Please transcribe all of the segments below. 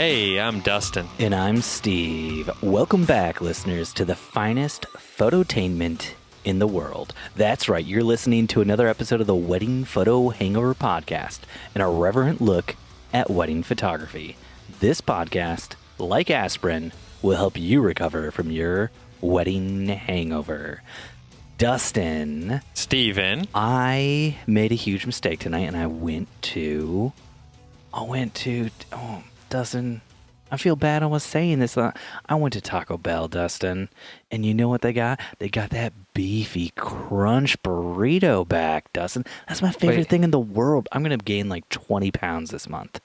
Hey, I'm Dustin. And I'm Steve. Welcome back, listeners, to the finest phototainment in the world. That's right, you're listening to another episode of the Wedding Photo Hangover podcast, an irreverent look at wedding photography. This podcast, like aspirin, will help you recover from your wedding hangover. Dustin. Steven. I made a huge mistake tonight, and I went to, Dustin, I feel bad almost saying this. I went to Taco Bell, Dustin, and you know what they got? They got that beefy crunch burrito back, Dustin. That's my favorite thing in the world. I'm going to gain like 20 pounds this month.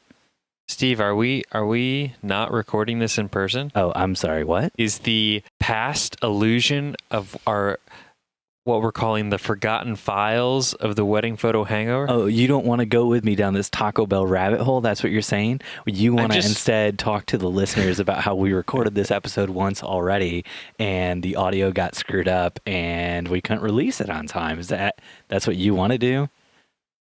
Steve, are we not recording this in person? Oh, I'm sorry, what? Is the past illusion of our what we're calling the forgotten files of the wedding photo hangover? Oh, you don't want to go with me down this Taco Bell rabbit hole? That's what you're saying? You want to instead talk to the listeners about how we recorded this episode once already and the audio got screwed up and we couldn't release it on time. That's what you want to do?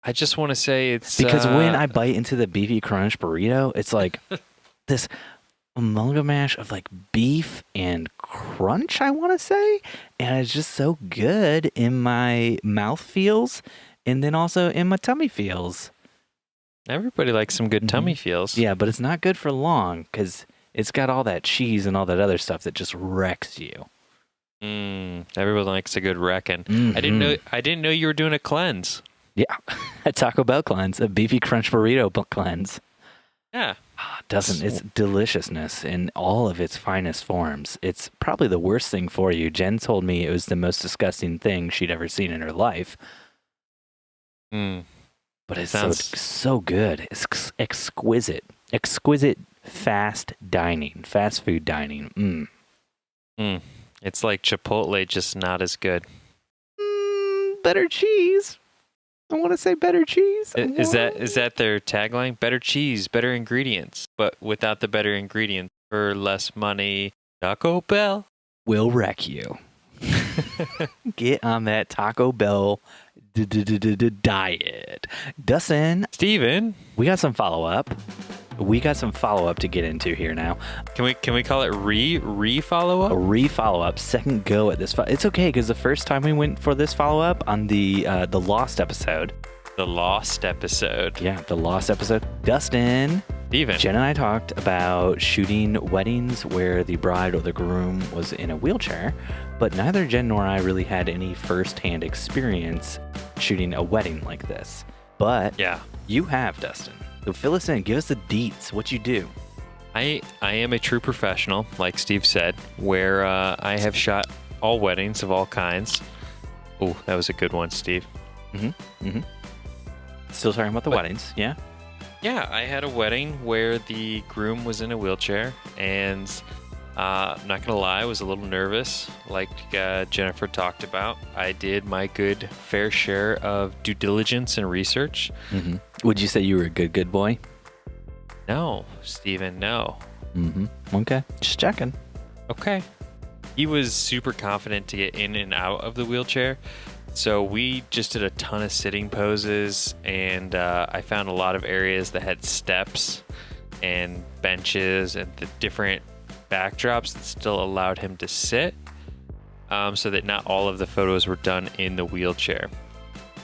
I just want to say it's... Because when I bite into the beefy crunch burrito, it's like this amalgam mash of like beef and crunch, I want to say, and it's just so good in my mouth feels and then also in my tummy feels. Everybody likes some good tummy feels. Yeah, but it's not good for long because it's got all that cheese and all that other stuff that just wrecks you. Everyone likes a good wrecking. I didn't know you were doing a cleanse. Yeah, a Taco Bell cleanse, a beefy crunch burrito cleanse. Yeah. It's deliciousness in all of its finest forms. It's probably the worst thing for you. Jen told me it was the most disgusting thing she'd ever seen in her life. But it's so good. It's exquisite. Exquisite fast food dining. It's like Chipotle, just not as good. Better cheese. I want to say better cheese. Is that their tagline? Better cheese, better ingredients, but without the better ingredients for less money. Taco Bell will wreck you. Get on that Taco Bell diet. Dustin. Steven. We got some follow-up. To get into here now. Can we call it re-follow-up? A re-follow-up, second go at this. It's okay because the first time we went for this follow-up on the Lost episode. The Lost episode. Yeah, the Lost episode. Dustin. Steven. Jen and I talked about shooting weddings where the bride or the groom was in a wheelchair, but neither Jen nor I really had any first-hand experience shooting a wedding like this. But yeah, you have, Dustin. So fill us in. Give us the deets. What you do. I am a true professional, like Steve said, where I have shot all weddings of all kinds. Oh, that was a good one, Steve. Still talking about the weddings, yeah? Yeah, I had a wedding where the groom was in a wheelchair, and I'm not going to lie, I was a little nervous, like Jennifer talked about. I did my good fair share of due diligence and research. Would you say you were a good boy? No, Steven, no. Okay, just checking. Okay. He was super confident to get in and out of the wheelchair, so we just did a ton of sitting poses, and I found a lot of areas that had steps and benches and the different backdrops that still allowed him to sit, so that not all of the photos were done in the wheelchair.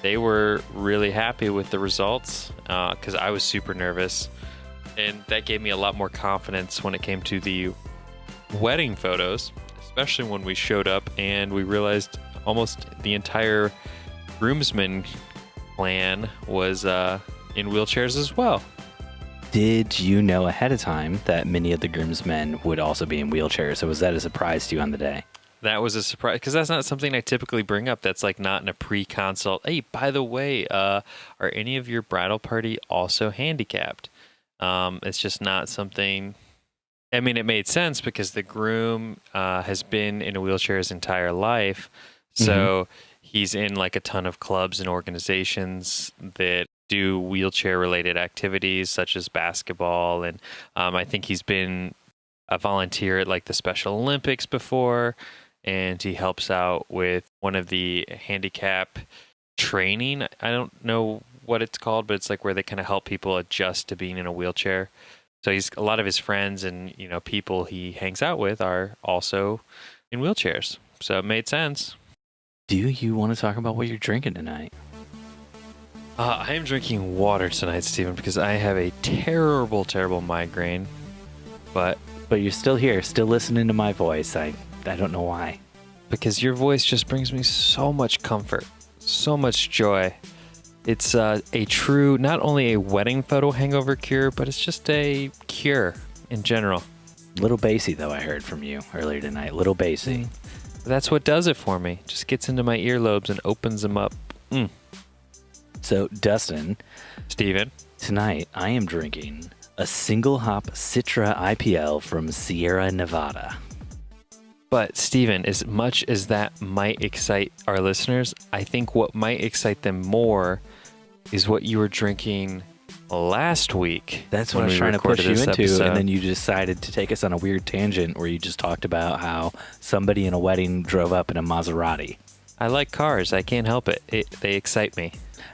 They were really happy with the results because I was super nervous, and that gave me a lot more confidence when it came to the wedding photos, especially when we showed up and we realized almost the entire groomsmen clan was in wheelchairs as well. Did you know ahead of time that many of the groomsmen would also be in wheelchairs? So was that a surprise to you on the day? That was a surprise because that's not something I typically bring up. That's like not in a pre-consult. Hey, by the way, are any of your bridal party also handicapped? It's just not something. I mean, it made sense because the groom has been in a wheelchair his entire life, so he's in like a ton of clubs and organizations that do wheelchair-related activities such as basketball, and I think he's been a volunteer at like the Special Olympics before. And he helps out with one of the handicap training. I don't know what it's called, but it's like where they kind of help people adjust to being in a wheelchair. So he's a lot of his friends and people he hangs out with are also in wheelchairs. So it made sense. Do you want to talk about what you're drinking tonight? I am drinking water tonight, Stephen, because I have a terrible, terrible migraine. But you're still here, still listening to my voice. I don't know why. Because your voice just brings me so much comfort, so much joy. It's a true, not only a wedding photo hangover cure, but it's just a cure in general. Little bassy, though, I heard from you earlier tonight. Little bassy. That's what does it for me. Just gets into my earlobes and opens them up. So, Dustin. Steven. Tonight, I am drinking a single hop Citra IPL from Sierra Nevada. But, Steven, as much as that might excite our listeners, I think what might excite them more is what you were drinking last week. That's what I was trying to push you into, and then you decided to take us on a weird tangent where you just talked about how somebody in a wedding drove up in a Maserati. I like cars. I can't help it. They excite me.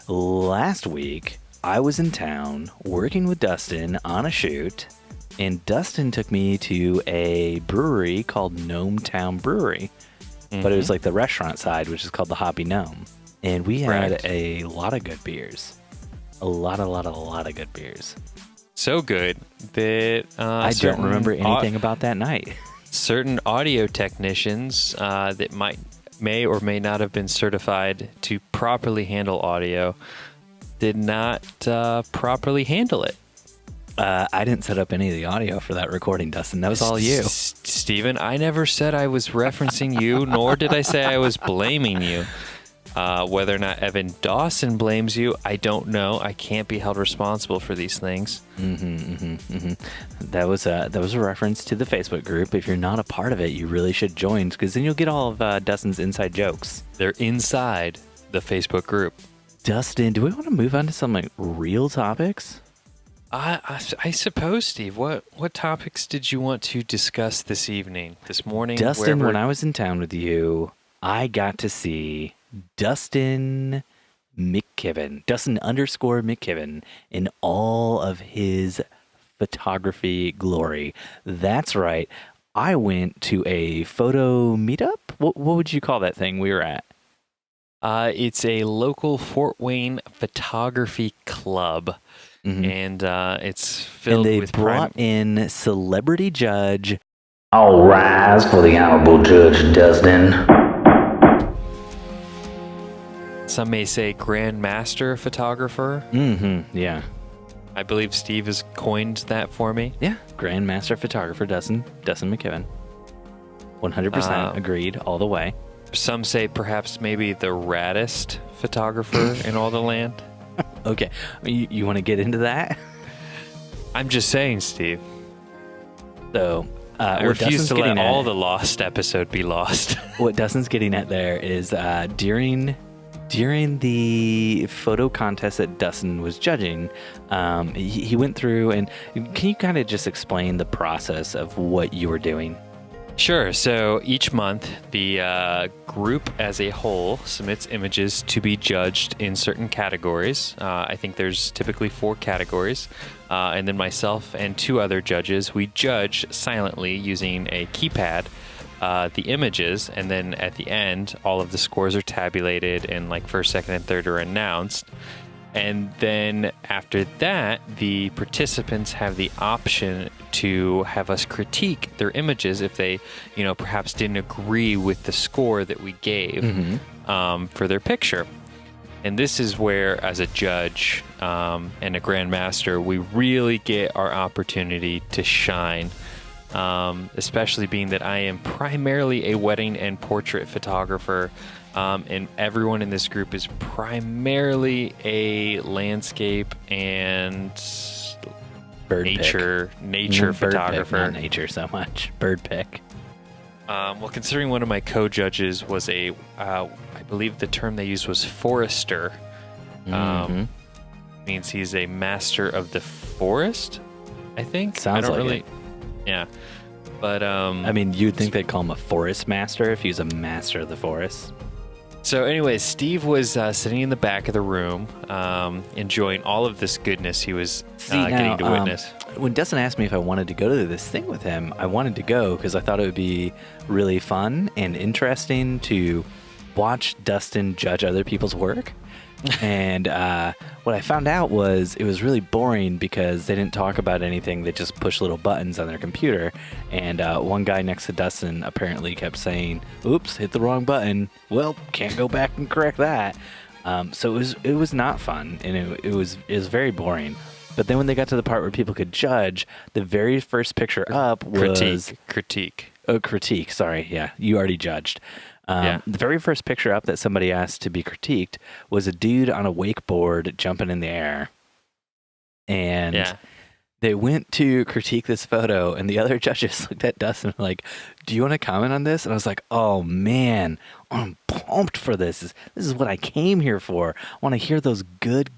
Last week, I was in town working with Dustin on a shoot, and Dustin took me to a brewery called Gnome Town Brewery. But it was like the restaurant side, which is called the Hoppy Gnome. And we had a lot of good beers. A lot of good beers. So good that I don't remember anything about that night. Certain audio technicians that may or may not have been certified to properly handle audio did not properly handle it. I didn't set up any of the audio for that recording, Dustin. That was all you. Steven, I never said I was referencing you, nor did I say I was blaming you. Whether or not Evan Dawson blames you, I don't know. I can't be held responsible for these things. That was a reference to the Facebook group. If you're not a part of it, you really should join, because then you'll get all of Dustin's inside jokes. They're inside the Facebook group. Dustin, do we want to move on to some real topics? I suppose, Steve. What topics did you want to discuss this morning? Dustin, when I was in town with you, I got to see Dustin _McKibben, in all of his photography glory. That's right. I went to a photo meetup. What would you call that thing we were at? It's a local Fort Wayne photography club. And it's filled with... And they brought in celebrity judge. All rise for the honorable Judge Dustin. Some may say grandmaster photographer. Yeah. I believe Steve has coined that for me. Yeah, grandmaster photographer Dustin McKibben. 100% agreed all the way. Some say perhaps maybe the raddest photographer in all the land. Okay, you want to get into that? I'm just saying, Steve. So, I refuse to let all the lost episode be lost. What Dustin's getting at there is during the photo contest that Dustin was judging, he went through, and can you kind of just explain the process of what you were doing? Sure. So each month, the group as a whole submits images to be judged in certain categories. I think there's typically 4 categories. And then myself and 2 other judges, we judge silently using a keypad the images. And then at the end, all of the scores are tabulated and first, second, and third are announced. And then after that, the participants have the option to have us critique their images if they, perhaps didn't agree with the score that we gave for their picture. And this is where, as a judge and a grandmaster, we really get our opportunity to shine, especially being that I am primarily a wedding and portrait photographer. And everyone in this group is primarily a landscape and nature photographer. Not nature so much. Bird pick. Well, considering one of my co-judges was I believe the term they used was forester. Means he's a master of the forest, I think. Sounds it. Yeah. But you'd think they'd call him a forest master if he was a master of the forest. So anyways, Steve was sitting in the back of the room, enjoying all of this goodness he was getting to witness. when Dustin asked me if I wanted to go to this thing with him, I wanted to go because I thought it would be really fun and interesting to watch Dustin judge other people's work. And what I found out was it was really boring because they didn't talk about anything. They just push little buttons on their computer. And one guy next to Dustin apparently kept saying, "Oops, hit the wrong button. Well, can't go back and correct that." So it was not fun, and it was very boring. But then when they got to the part where people could judge, the very first picture up was critique. Oh, critique. Sorry, yeah, you already judged. The very first picture up that somebody asked to be critiqued was a dude on a wakeboard jumping in the air. And they went to critique this photo, and the other judges looked at Dustin like, "Do you want to comment on this?" And I was like, "Oh, man, I'm pumped for this. This is what I came here for. I want to hear those good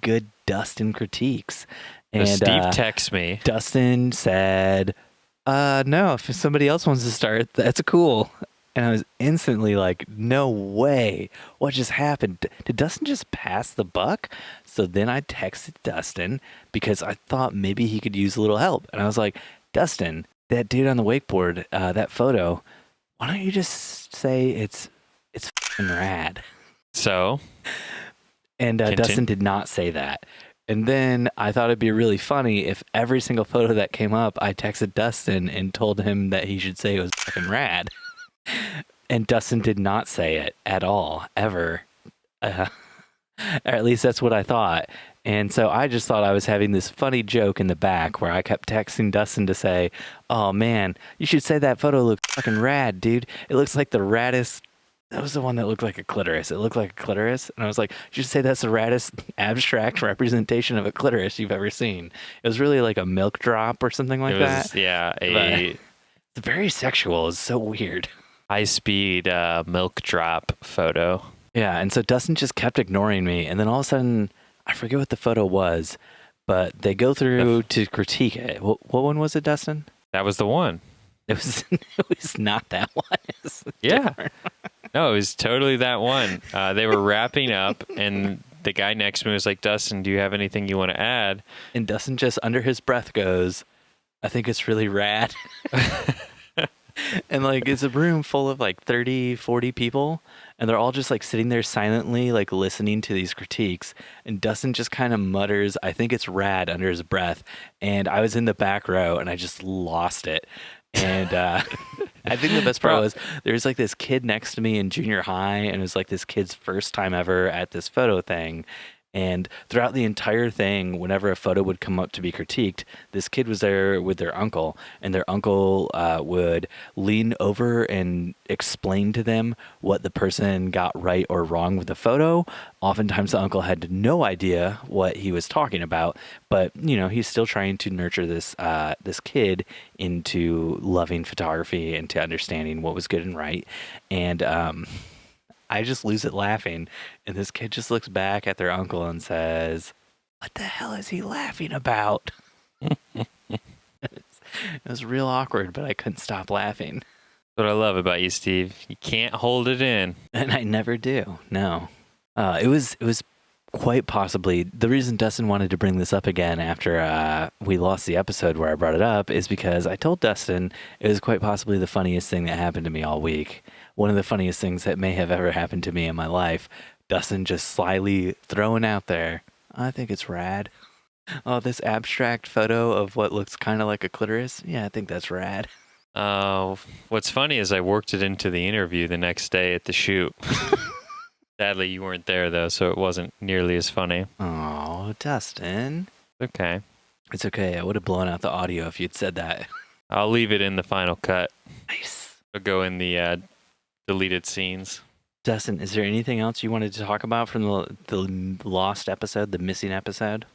Dustin critiques." And Steve texts me. Dustin said, "No, if somebody else wants to start, that's cool." And I was instantly like, no way. What just happened? Did Dustin just pass the buck? So then I texted Dustin because I thought maybe he could use a little help. And I was like, "Dustin, that dude on the wakeboard, that photo, why don't you just say it's f***ing rad?" So? And Dustin did not say that. And then I thought it'd be really funny if every single photo that came up, I texted Dustin and told him that he should say it was fucking rad. And Dustin did not say it at all, ever. Or at least that's what I thought. And so I just thought I was having this funny joke in the back where I kept texting Dustin to say, "Oh man, you should say that photo looks fucking rad, dude. It looks like the raddest." That was the one that looked like a clitoris. It looked like a clitoris. And I was like, "You should say that's the raddest abstract representation of a clitoris you've ever seen." It was really like a milk drop or something like that. Yeah, it's very sexual. It's so weird. High-speed milk drop photo. Yeah, and so Dustin just kept ignoring me. And then all of a sudden, I forget what the photo was, but they go through to critique it. What one was it, Dustin? That was the one. It was not that one. Yeah. No, it was totally that one. They were wrapping up, and the guy next to me was like, "Dustin, do you have anything you want to add?" And Dustin just under his breath goes, "I think it's really rad." And like it's a room full of like 30, 40 people, and they're all just like sitting there silently like listening to these critiques, and Dustin just kind of mutters, "I think it's rad," under his breath. And I was in the back row and I just lost it. And I think the best part was there's like this kid next to me in junior high, and it was like this kid's first time ever at this photo thing. And throughout the entire thing, whenever a photo would come up to be critiqued, this kid was there with their uncle, and their uncle would lean over and explain to them what the person got right or wrong with the photo. Oftentimes the uncle had no idea what he was talking about, but you know, he's still trying to nurture this this kid into loving photography and to understanding what was good and right. And I just lose it laughing, and this kid just looks back at their uncle and says, "What the hell is he laughing about?" It was real awkward, but I couldn't stop laughing. That's what I love about you, Steve. You can't hold it in. And I never do. No. It was quite possibly the reason Dustin wanted to bring this up again after we lost the episode where I brought it up is because I told Dustin it was quite possibly the funniest thing that happened to me all week. One of the funniest things that may have ever happened to me in my life. Dustin just slyly throwing out there, "I think it's rad." "Oh, this abstract photo of what looks kind of like a clitoris? Yeah, I think that's rad." What's funny is I worked it into the interview the next day at the shoot. Sadly, you weren't there, though, so it wasn't nearly as funny. Oh, Dustin. Okay. It's okay. I would have blown out the audio if you'd said that. I'll leave it in the final cut. Nice. It'll go in the deleted scenes. Dustin, is there anything else you wanted to talk about from the lost episode, the missing episode?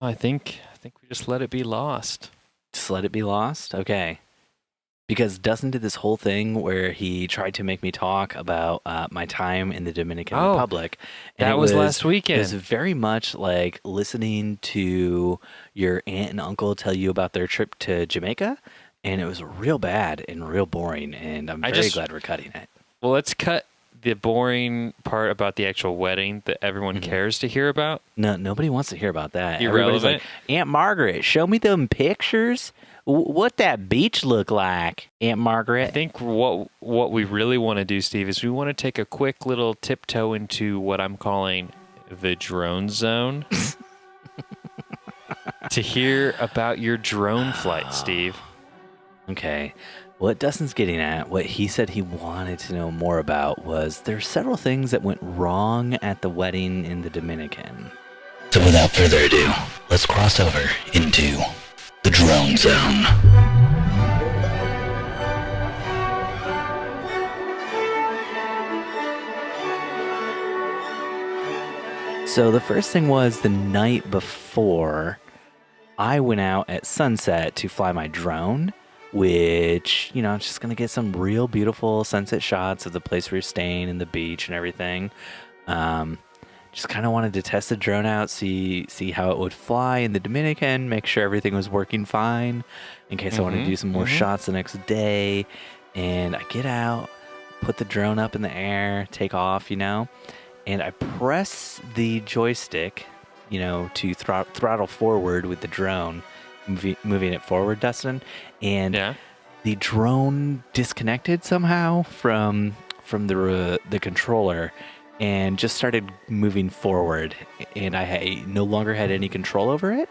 I think we just let it be lost. Just let it be lost? Okay. Because Dustin did this whole thing where he tried to make me talk about my time in the Dominican Republic. And that was last weekend. It was very much like listening to your aunt and uncle tell you about their trip to Jamaica. And it was real bad and real boring. And I'm very glad we're cutting it. Well, let's cut the boring part about the actual wedding that everyone cares to hear about. No, nobody wants to hear about that. Irrelevant. Everybody's like, Aunt Margaret, show me them pictures. What that beach look like, Aunt Margaret? I think what we really want to do, Steve, is we want to take a quick little tiptoe into what I'm calling the drone zone to hear about your drone flight, Steve. Okay. What Dustin's getting at, what he said he wanted to know more about was there's several things that went wrong at the wedding in the Dominican. So without further ado, let's cross over into the drone zone. So the first thing was the night before, I went out at sunset to fly my drone, which, you know, I'm just going to get some real beautiful sunset shots of the place we were staying and the beach and everything. Just kind of wanted to test the drone out, see how it would fly in the Dominican, make sure everything was working fine in case I wanted to do some more shots the next day. And I get out, put the drone up in the air, take off, you know, and I press the joystick, you know, to throttle forward with the drone, moving it forward, Dustin. And the drone disconnected somehow from the controller and just started moving forward, and I no longer had any control over it.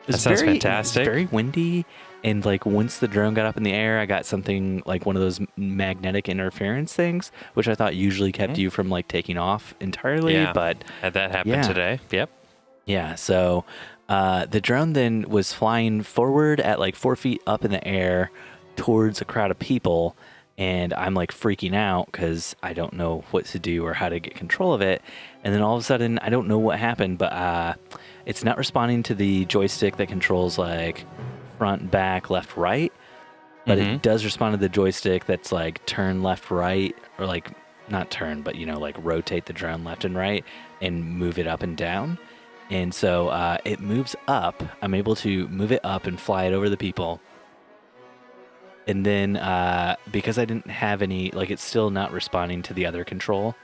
That sounds fantastic. It was very windy, and like once the drone got up in the air, I got something like one of those magnetic interference things, which I thought usually kept you from like taking off entirely. Yeah, but had that happen today. Yep. Yeah, so the drone then was flying forward at like 4 feet up in the air towards a crowd of people, and I'm like freaking out because I don't know what to do or how to get control of it. And then all of a sudden, I don't know what happened, but it's not responding to the joystick that controls like front, back, left, right. But it does respond to the joystick that's like turn left, right, or like not turn, but you know, like rotate the drone left and right and move it up and down. And so it moves up. I'm able to move it up and fly it over the people. And then because I didn't have any, like it's still not responding to the other control,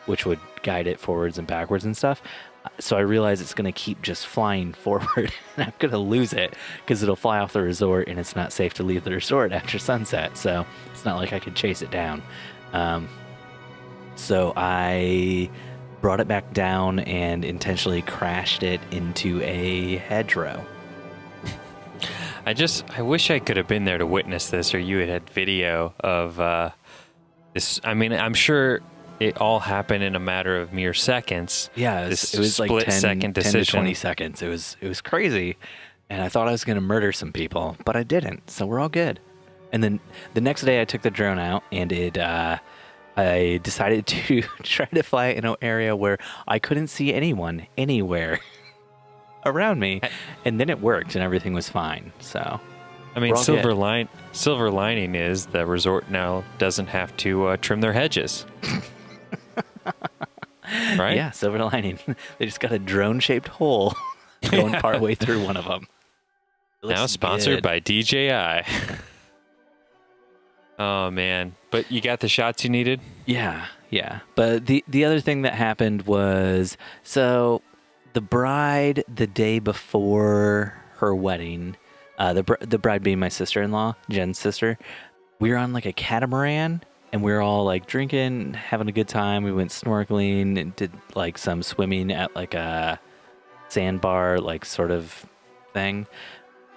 which would guide it forwards and backwards and stuff. So I realize it's going to keep just flying forward, and I'm going to lose it because it'll fly off the resort, and it's not safe to leave the resort after sunset. So it's not like I could chase it down. So I brought it back down and intentionally crashed it into a hedgerow. I wish I could have been there to witness this, or you had video of this. I mean, I'm sure it all happened in a matter of mere seconds. Yeah, it was like 10 to 20 seconds. It was crazy, and I thought I was going to murder some people, but I didn't, so we're all good. And then the next day I took the drone out, and I decided to try to fly in an area where I couldn't see anyone anywhere around me, and then it worked and everything was fine. So I mean, silver lining is the resort now doesn't have to trim their hedges. Right? Yeah, silver lining. They just got a drone shaped hole going partway through one of them. Now sponsored by DJI. Oh man, but you got the shots you needed? Yeah. But the other thing that happened was, so the bride, the day before her wedding, the bride being my sister-in-law, Jen's sister, we were on like a catamaran, and we were all like drinking, having a good time. We went snorkeling and did like some swimming at like a sandbar, like sort of thing.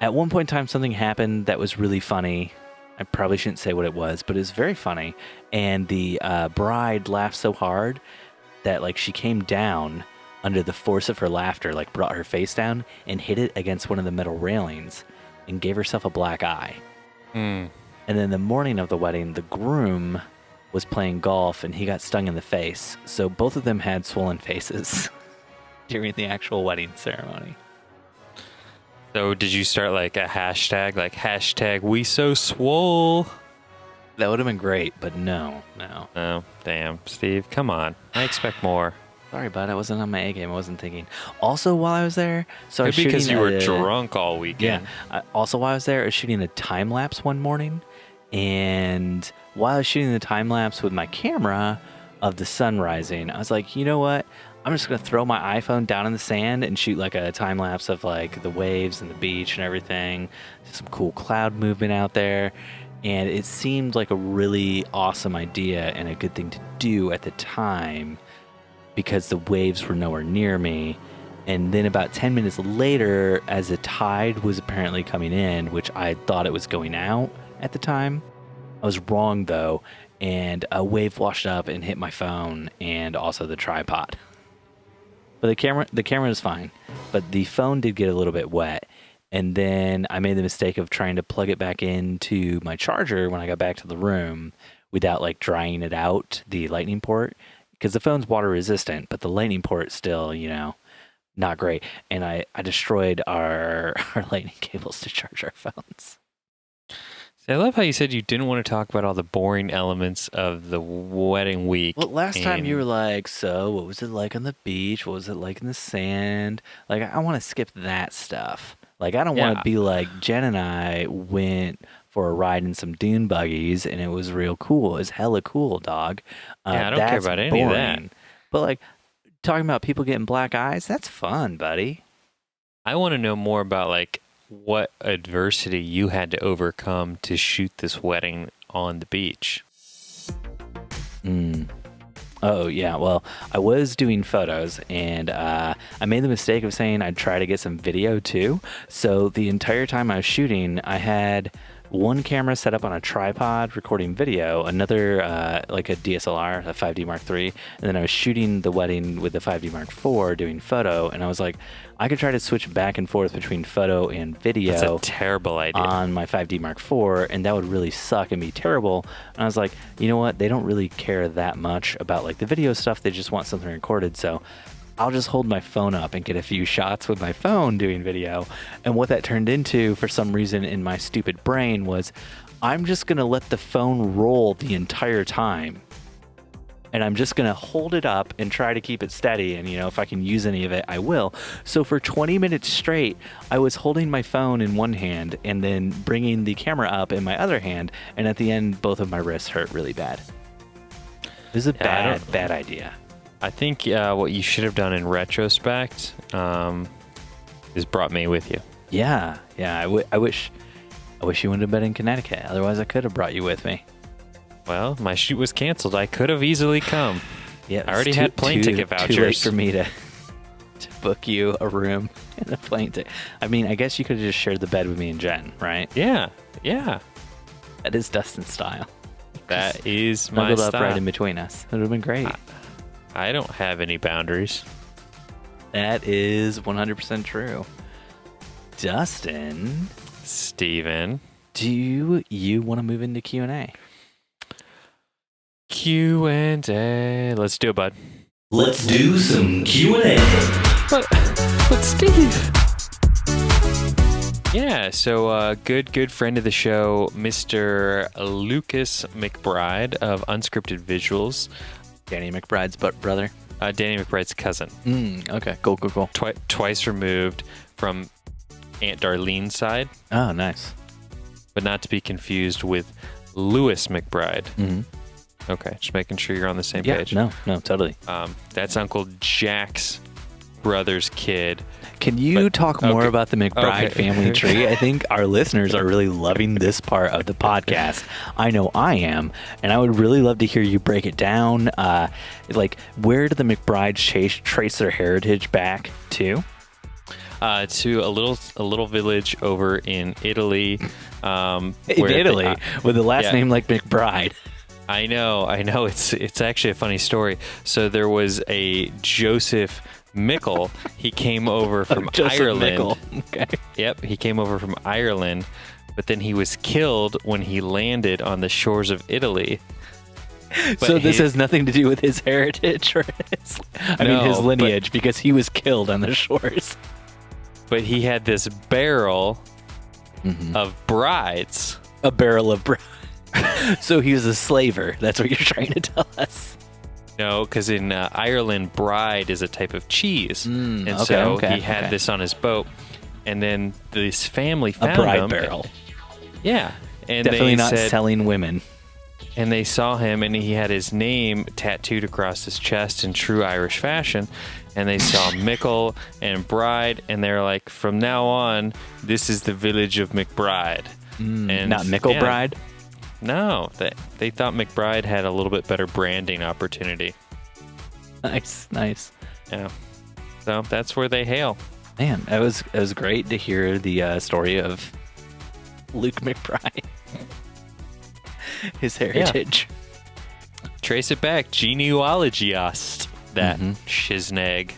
At one point in time, something happened that was really funny. I probably shouldn't say what it was, but it was very funny. And the bride laughed so hard that like she came down under the force of her laughter, like brought her face down and hit it against one of the metal railings and gave herself a black eye. And then the morning of the wedding, the groom was playing golf and he got stung in the face. So both of them had swollen faces during the actual wedding ceremony. So did you start like a hashtag, like hashtag we so swole? That would have been great, but no. Oh, damn. Steve, come on. I expect more. Sorry, bud. I wasn't on my A game. I wasn't thinking. Also, while I was there, so I was because shooting you were drunk all weekend. Yeah. Also, while I was there, I was shooting a time lapse one morning, and while I was shooting the time lapse with my camera, of the sun rising. I was like, you know what? I'm just going to throw my iPhone down in the sand and shoot like a time lapse of like the waves and the beach and everything. Some cool cloud movement out there. And it seemed like a really awesome idea and a good thing to do at the time because the waves were nowhere near me. And then about 10 minutes later, as the tide was apparently coming in, which I thought it was going out at the time, I was wrong though, and a wave washed up and hit my phone and also the tripod. But the camera is fine, but the phone did get a little bit wet. And then I made the mistake of trying to plug it back into my charger when I got back to the room without like drying it out, the lightning port, because the phone's water resistant, but the lightning port still, not great. And I destroyed our lightning cables to charge our phones. I love how you said you didn't want to talk about all the boring elements of the wedding week. Well, last time you were like, so what was it like on the beach? What was it like in the sand? Like, I want to skip that stuff. Like, I don't want to be like, Jen and I went for a ride in some dune buggies, and it was real cool. It's hella cool, dog. I don't care about any of that. But, like, talking about people getting black eyes, that's fun, buddy. I want to know more about, like, what adversity you had to overcome to shoot this wedding on the beach. Oh, yeah. Well, I was doing photos, and I made the mistake of saying I'd try to get some video, too. So the entire time I was shooting, I had one camera set up on a tripod recording video, another like a DSLR, a 5D Mark III, and then I was shooting the wedding with the 5D Mark IV doing photo, and I was like, I could try to switch back and forth between photo and video. That's a terrible idea. On my 5D Mark IV, and that would really suck and be terrible. And I was like, you know what? They don't really care that much about like the video stuff. They just want something recorded. So I'll just hold my phone up and get a few shots with my phone doing video. And what that turned into for some reason in my stupid brain was I'm just going to let the phone roll the entire time. And I'm just going to hold it up and try to keep it steady. And, if I can use any of it, I will. So for 20 minutes straight, I was holding my phone in one hand and then bringing the camera up in my other hand. And at the end, both of my wrists hurt really bad. This is a bad idea. I think what you should have done in retrospect is brought me with you. Yeah. I wish you wouldn't have been in Connecticut. Otherwise, I could have brought you with me. Well, my shoot was canceled. I could have easily come. Yeah, I already had plane ticket vouchers. Too late for me to book you a room and a plane ticket. I mean, I guess you could have just shared the bed with me and Jen, right? Yeah. That is Dustin's style. That is my style. Up right in between us. It would have been great. I don't have any boundaries. That is 100% true. Dustin. Steven. Do you want to move into Q&A? Q&A. Let's do it, bud. Let's do some Q&A. But Steve. Yeah, so good friend of the show, Mr. Lucas McBride of Unscripted Visuals. Danny McBride's brother. Danny McBride's cousin. Okay, cool. Twice removed from Aunt Darlene's side. Oh, nice. But not to be confused with Lewis McBride. Mm-hmm. Okay, just making sure you're on the same page. No, totally. That's Uncle Jack's brother's kid. Can you talk more about the McBride family tree? I think our listeners are really loving this part of the podcast. I know I am, and I would really love to hear you break it down. Like, where do the McBrides trace their heritage back to? To a little village over in Italy. Italy, with the last name like McBride. I know. It's actually a funny story. So there was a Joseph Mickle. He came over from Ireland. Okay. Yep, he came over from Ireland, but then he was killed when he landed on the shores of Italy. So this has nothing to do with his heritage or his lineage, because he was killed on the shores. But he had this barrel of brides. A barrel of brides. So he was a slaver. That's what you're trying to tell us. No, because in Ireland, bride is a type of cheese. He had this on his boat. And then this family found a bride him. Barrel. Yeah. And definitely they not said, selling women. and they saw him, and he had his name tattooed across his chest in true Irish fashion. And they saw Mickle and Bride, and they're like, from now on, this is the village of McBride. And not Mickle Bride? No, they thought McBride had a little bit better branding opportunity. Nice. Yeah. So that's where they hail. Man, it was great to hear the story of Luke McBride. His heritage. Yeah. Trace it back. Genealogyist. That shiznag.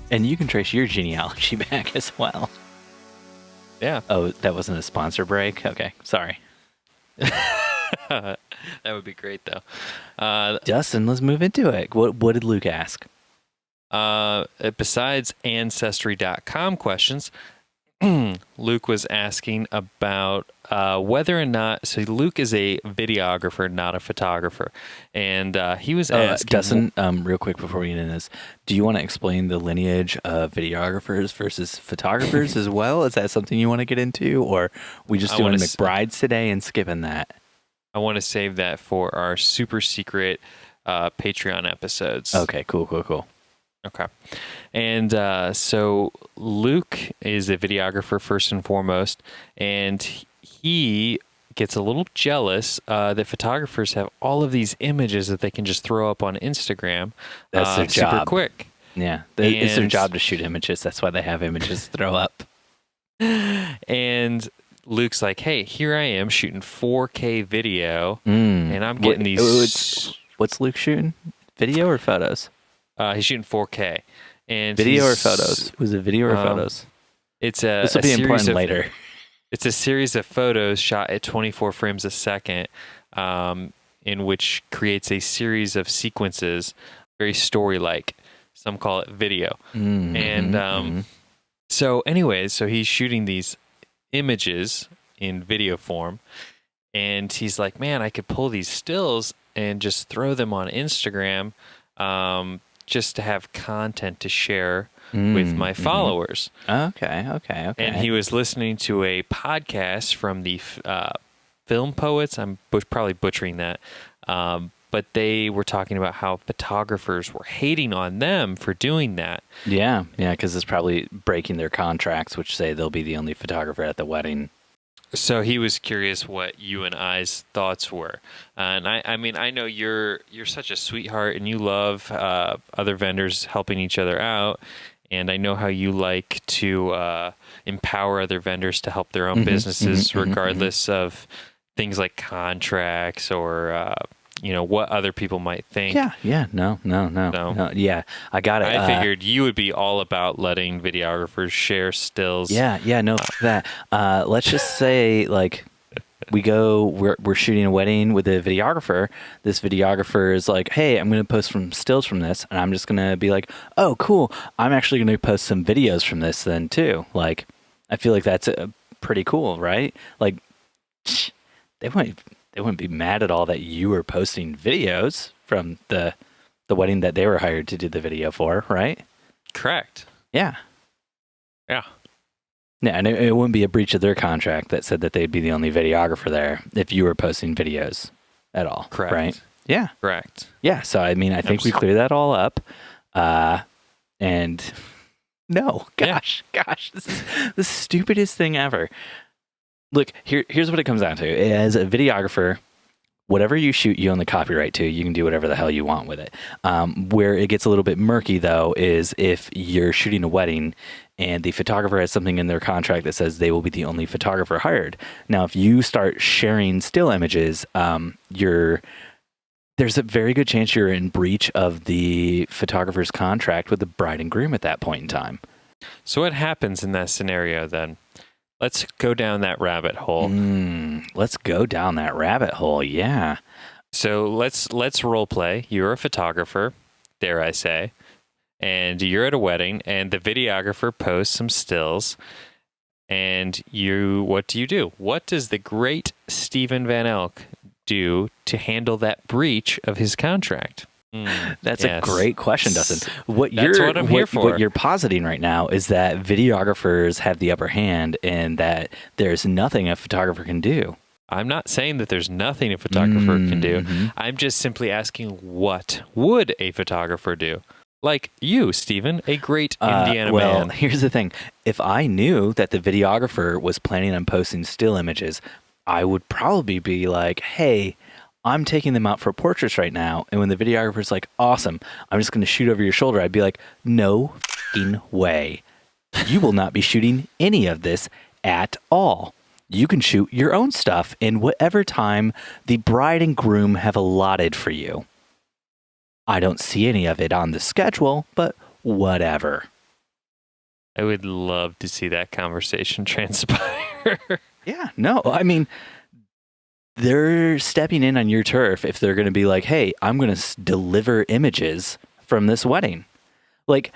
And you can trace your genealogy back as well. Yeah. Oh, that wasn't a sponsor break? Okay, sorry. That would be great, though. Dustin, let's move into it. What did Luke ask? Besides Ancestry.com questions, Luke was asking about whether or not... So Luke is a videographer, not a photographer. And he was asking... Dustin, real quick before we get into this, do you want to explain the lineage of videographers versus photographers as well? Is that something you want to get into? Or we just doing McBrides today and skipping that? I want to save that for our super secret Patreon episodes. Okay, cool. Okay. And so Luke is a videographer first and foremost, and he gets a little jealous that photographers have all of these images that they can just throw up on Instagram. That's their job. Super quick. Yeah. It's their job to shoot images. That's why they have images to throw up. And Luke's like, hey, here I am shooting 4K video, and I'm getting these... What's Luke shooting? Video or photos? He's shooting 4K. And video or photos? Was it video or photos? This will be important later. It's a series of photos shot at 24 frames a second, in which creates a series of sequences, very story-like. Some call it video. So anyways, so he's shooting these images in video form, and he's like, man, I could pull these stills and just throw them on Instagram, just to have content to share with my followers. Okay. And he was listening to a podcast from the Film Poets. I'm probably butchering that. But they were talking about how photographers were hating on them for doing that. Yeah, because it's probably breaking their contracts, which say they'll be the only photographer at the wedding. So he was curious what you and I's thoughts were. And I mean, I know you're such a sweetheart and you love other vendors helping each other out. And I know how you like to empower other vendors to help their own businesses, regardless of things like contracts or what other people might think. Yeah. No. Yeah, I got it. I figured you would be all about letting videographers share stills. Yeah, no, that. Let's just say, like, we're shooting a wedding with a videographer. This videographer is like, hey, I'm going to post some stills from this. And I'm just going to be like, oh, cool. I'm actually going to post some videos from this then, too. Like, I feel like that's pretty cool, right? Like, they wouldn't be mad at all that you were posting videos from the wedding that they were hired to do the video for, right? Correct. Yeah. Yeah. Yeah, and it wouldn't be a breach of their contract that said that they'd be the only videographer there if you were posting videos at all. Correct. Right? Yeah. Correct. Yeah, so I mean, I think we cleared that all up. And no, gosh, this is the stupidest thing ever. Look, here's what it comes down to. As a videographer, whatever you shoot, you own the copyright to. You can do whatever the hell you want with it. Where it gets a little bit murky, though, is if you're shooting a wedding and the photographer has something in their contract that says they will be the only photographer hired. Now, if you start sharing still images, there's a very good chance you're in breach of the photographer's contract with the bride and groom at that point in time. So what happens in that scenario then? Let's go down that rabbit hole. Let's go down that rabbit hole, yeah. So let's role play. You're a photographer, dare I say, and you're at a wedding, and the videographer posts some stills, and what do? What does the great Stephen Van Elk do to handle that breach of his contract? That's a great question, Dustin. What I'm here for. What you're positing right now is that videographers have the upper hand and that there's nothing a photographer can do. I'm not saying that there's nothing a photographer can do. I'm just simply asking, what would a photographer do? Like you, Stephen, a great Indiana man. Well, here's the thing. If I knew that the videographer was planning on posting still images, I would probably be like, hey, I'm taking them out for portraits right now. And when the videographer's like, awesome, I'm just going to shoot over your shoulder, I'd be like, no f***ing way. You will not be shooting any of this at all. You can shoot your own stuff in whatever time the bride and groom have allotted for you. I don't see any of it on the schedule, but whatever. I would love to see that conversation transpire. Yeah, no, I mean, they're stepping in on your turf if they're going to be like, hey, I'm going to deliver images from this wedding. Like,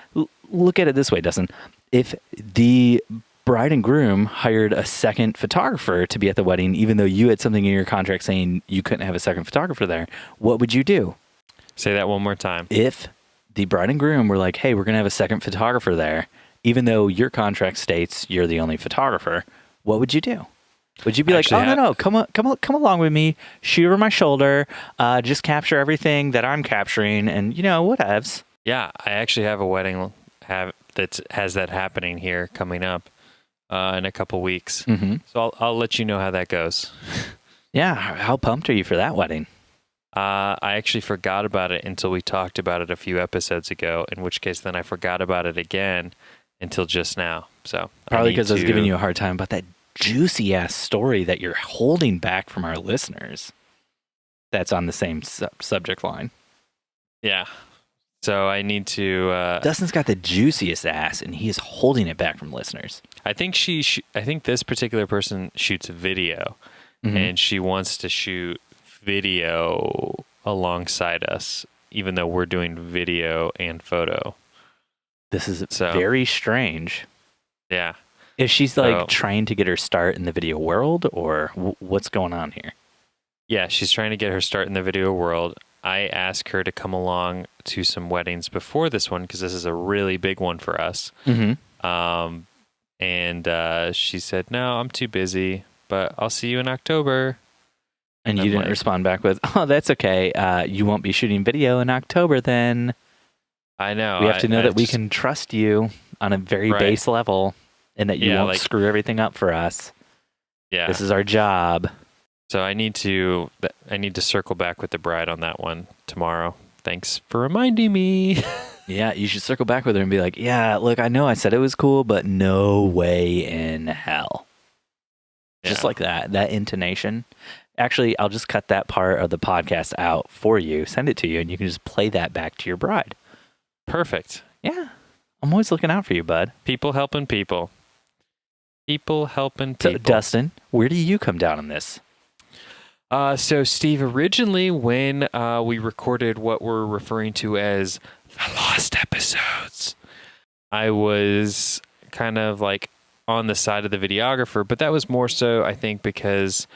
look at it this way, Dustin. If the bride and groom hired a second photographer to be at the wedding, even though you had something in your contract saying you couldn't have a second photographer there, what would you do? Say that one more time. If the bride and groom were like, hey, we're going to have a second photographer there, even though your contract states you're the only photographer, what would you do? Would you be like, oh, no, come along with me, shoot over my shoulder, just capture everything that I'm capturing, and, whatevs. Yeah, I actually have a wedding that has that happening here coming up in a couple weeks. Mm-hmm. So I'll let you know how that goes. Yeah, how pumped are you for that wedding? I actually forgot about it until we talked about it a few episodes ago, in which case then I forgot about it again until just now. So probably because I was giving you a hard time about that juicy ass story that you're holding back from our listeners. That's on the same subject line. Yeah. So I need to. Dustin's got the juiciest ass, and he is holding it back from listeners. I think I think this particular person shoots video, and she wants to shoot video alongside us, even though we're doing video and photo. This is very strange. Yeah. Is she trying to get her start in the video world, or what's going on here? Yeah, she's trying to get her start in the video world. I asked her to come along to some weddings before this one because this is a really big one for us. Mm-hmm. And she said, no, I'm too busy, but I'll see you in October. And you didn't respond back with, oh, that's okay. You won't be shooting video in October then. I know. We have to know that we can trust you on a very base level and that you won't screw everything up for us. Yeah. This is our job. So I need to circle back with the bride on that one tomorrow. Thanks for reminding me. Yeah, you should circle back with her and be like, yeah, look, I know I said it was cool, but no way in hell. Yeah. Just like that intonation. Actually, I'll just cut that part of the podcast out for you, send it to you, and you can just play that back to your bride. Perfect. Yeah. I'm always looking out for you, bud. People helping people. People helping people. So, Dustin, where do you come down on this? So, Steve, originally when we recorded what we're referring to as the lost episodes, I was kind of like on the side of the videographer, but that was more so, I think, because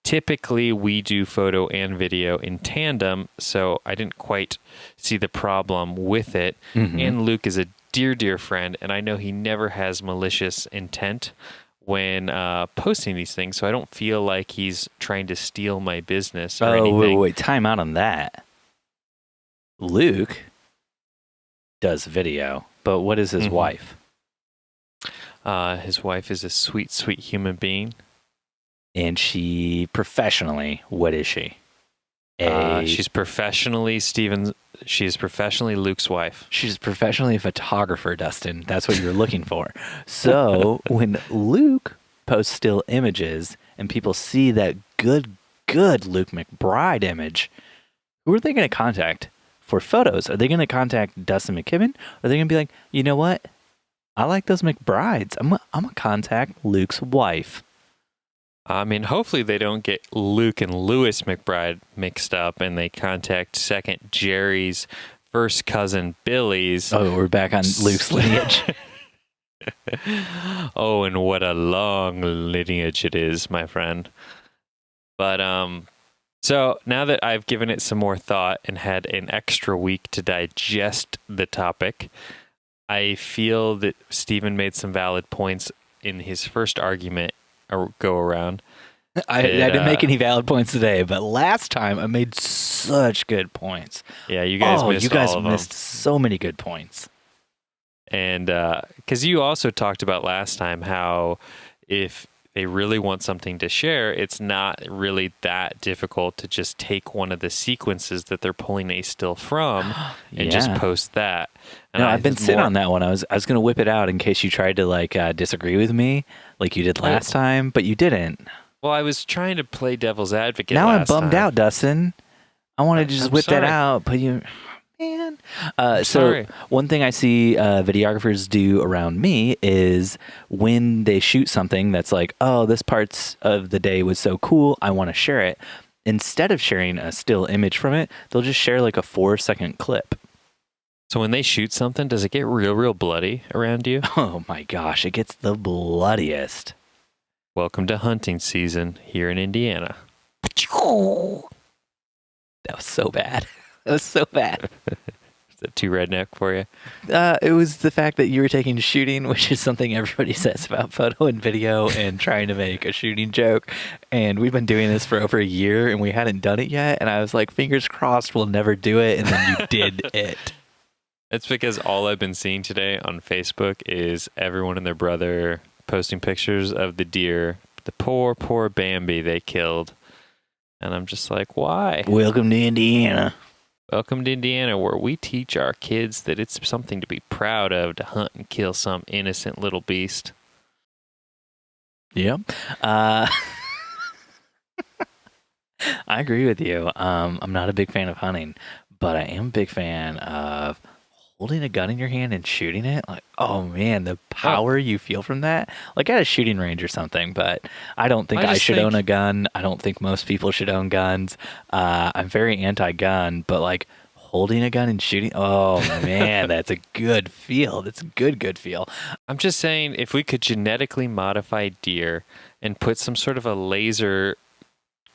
typically we do photo and video in tandem, so I didn't quite see the problem with it. Mm-hmm. And Luke is a dear, dear friend, and I know he never has malicious intent when posting these things, so I don't feel like he's trying to steal my business or anything. Wait, time out on that. Luke does video, but what is his wife? His wife is a sweet, sweet human being. And she professionally, what is she? She's professionally Luke's wife. She's professionally a photographer, Dustin. That's what you're looking for. So when Luke posts still images and people see that good Luke McBride image, who are they going to contact for photos? Are they going to contact Dustin McKibben? Or are they going to be like, you know what? I like those McBrides. I'm going to contact Luke's wife. I mean, hopefully they don't get Luke and Lewis McBride mixed up and they contact second Jerry's first cousin Billy's. Oh, we're back on Luke's lineage. Oh, and what a long lineage it is, my friend. But so now that I've given it some more thought and had an extra week to digest the topic, I feel that Stephen made some valid points in his first argument or go around. I didn't make any valid points today, but last time I made such good points. Yeah, you guys missed you guys all of them. missed so many good points. And because you also talked about last time how if they really want something to share, it's not really that difficult to just take one of the sequences that they're pulling a still from and just post that. And no, I've been sitting on that one. I was going to whip it out in case you tried to like disagree with me like you did last time, but you didn't. Well, I was trying to play devil's advocate. Now last I'm bummed time. out, Dustin. I wanted to just whip that out, but you... Man. So one thing I see videographers do around me is when they shoot something that's like, oh, this parts of the day was so cool, I want to share it. Instead of sharing a still image from it, they'll just share like a 4-second clip. So when they shoot something, does it get real bloody around you? Oh my gosh, it gets the bloodiest. Welcome to hunting season here in Indiana. That was so bad. That was so bad. Is that too redneck for you? It was the fact that you were taking shooting, which is something everybody says about photo and video and trying to make a shooting joke. And we've been doing this for over a year and we hadn't done it yet. And I was like, fingers crossed we'll never do it. And then you did it. It's because all I've been seeing today on Facebook is everyone and their brother posting pictures of the deer, the poor Bambi they killed. And I'm just like, why? Welcome to Indiana. Welcome to Indiana, where we teach our kids that it's something to be proud of to hunt and kill some innocent little beast. Yep. I agree with you. I'm not a big fan of hunting, but I am a big fan of holding a gun in your hand and shooting it. Like, oh man, the power you feel from that. Like at a shooting range or something, but I don't think I should own a gun. I don't think most people should own guns. I'm very anti-gun, but like holding a gun and shooting, oh man, that's a good feel. That's a good feel. I'm just saying, if we could genetically modify deer and put some sort of a laser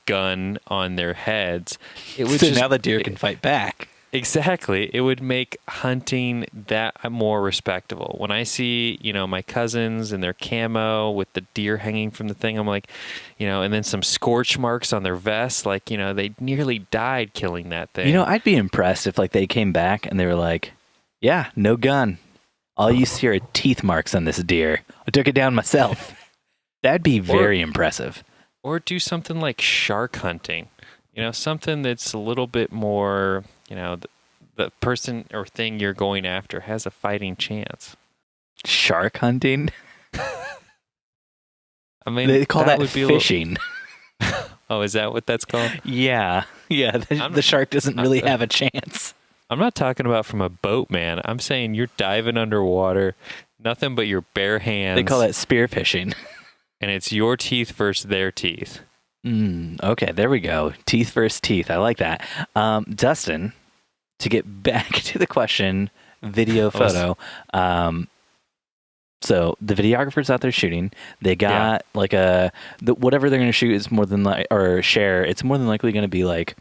gun on their heads, it would so now the deer can fight back. Exactly. It would make hunting that more respectable. When I see, my cousins and their camo with the deer hanging from the thing, I'm like, and then some scorch marks on their vests, like, they nearly died killing that thing. I'd be impressed if like they came back and they were like, yeah, no gun. All you see are teeth marks on this deer. I took it down myself. That'd be very impressive. Or do something like shark hunting. Something that's a little bit more, the person or thing you're going after has a fighting chance. Shark hunting? I mean, they call that fishing. Oh, is that what that's called? Yeah. The shark doesn't really have a chance. I'm not talking about from a boat, man. I'm saying you're diving underwater, nothing but your bare hands. They call that spearfishing. And it's your teeth versus their teeth. Okay, there we go. Teeth versus teeth. I like that. Dustin, to get back to the question, video, photo. So the videographers out there shooting, they got like whatever they're going to shoot is more than or share. It's more than likely going to be like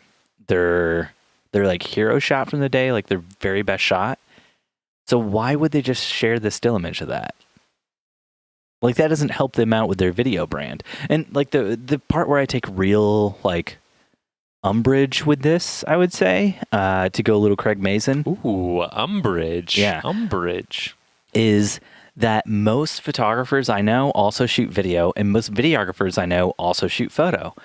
their like hero shot from the day, like their very best shot. So why would they just share the still image of that? Like that doesn't help them out with their video brand. And like the part where I take real like umbrage with this, I would say, to go a little Craig Mazin. Ooh, umbrage. Yeah. Umbrage. Is that most photographers I know also shoot video and most videographers I know also shoot photo.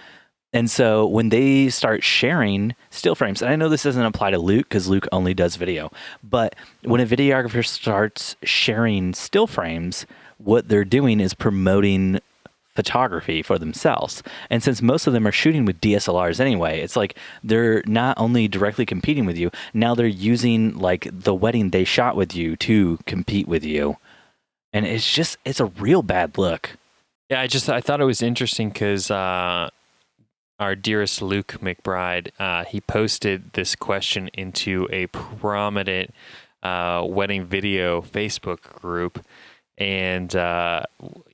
And so when they start sharing still frames, and I know this doesn't apply to Luke because Luke only does video, but when a videographer starts sharing still frames, what they're doing is promoting photography for themselves. And since most of them are shooting with DSLRs anyway, it's like they're not only directly competing with you, now they're using like the wedding they shot with you to compete with you. And it's a real bad look. Yeah, I thought it was interesting because our dearest Luke McBride, he posted this question into a prominent wedding video Facebook group, and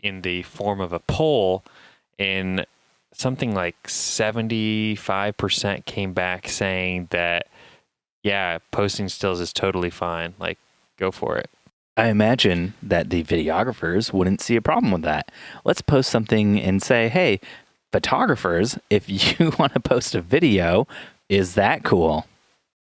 in the form of a poll, and something like 75% came back saying that, yeah, posting stills is totally fine. Like, go for it. I imagine that the videographers wouldn't see a problem with that. Let's post something and say, hey, photographers, if you want to post a video, is that cool?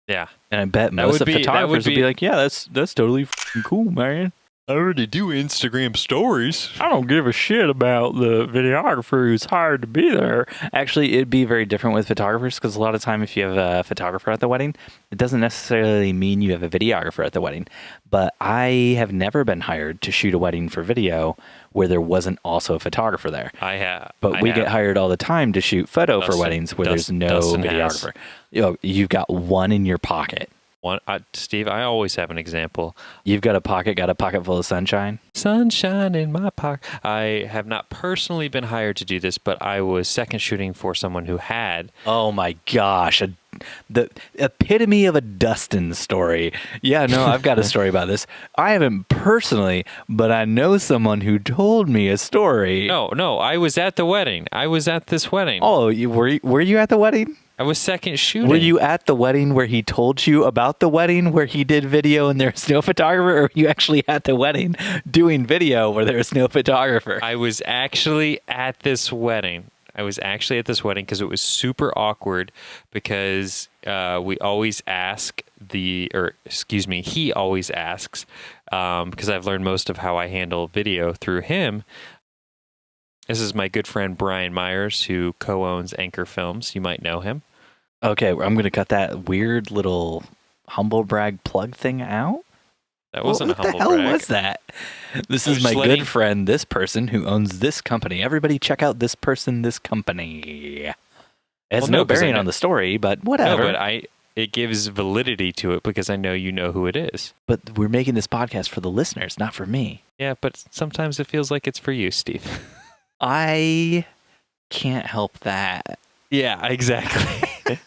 Yeah. And I bet most of the photographers would be like, yeah, that's totally cool, man. I already do Instagram stories. I don't give a shit about the videographer who's hired to be there. Actually, it'd be very different with photographers because a lot of time if you have a photographer at the wedding, it doesn't necessarily mean you have a videographer at the wedding. But I have never been hired to shoot a wedding for video where there wasn't also a photographer there. I have. But we get hired all the time to shoot photo for weddings where there's no Dustin videographer. You've got one in your pocket. Steve, I always have an example. You've got a pocket full of sunshine? Sunshine in my pocket. I have not personally been hired to do this, but I was second shooting for someone who had. Oh my gosh. The epitome of a Dustin story. Yeah, no, I've got a story about this. I haven't personally, but I know someone who told me a story. No, I was at the wedding. I was at this wedding. Oh, were you at the wedding? I was second shooting. Were you at the wedding where he told you about the wedding where he did video and there's no photographer, or were you actually at the wedding doing video where there's no photographer? I was actually at this wedding. Because it was super awkward because he always asks, because I've learned most of how I handle video through him. This is my good friend Brian Myers, who co-owns Anchor Films. You might know him. Okay, I'm going to cut that weird little humble brag plug thing out. That wasn't a humble brag. What the hell was that? This is my good friend, this person who owns this company. Everybody check out this person, this company. It has no bearing on the story, but whatever. No, but it gives validity to it because I know you know who it is. But we're making this podcast for the listeners, not for me. Yeah, but sometimes it feels like it's for you, Steve. I can't help that. Yeah, exactly.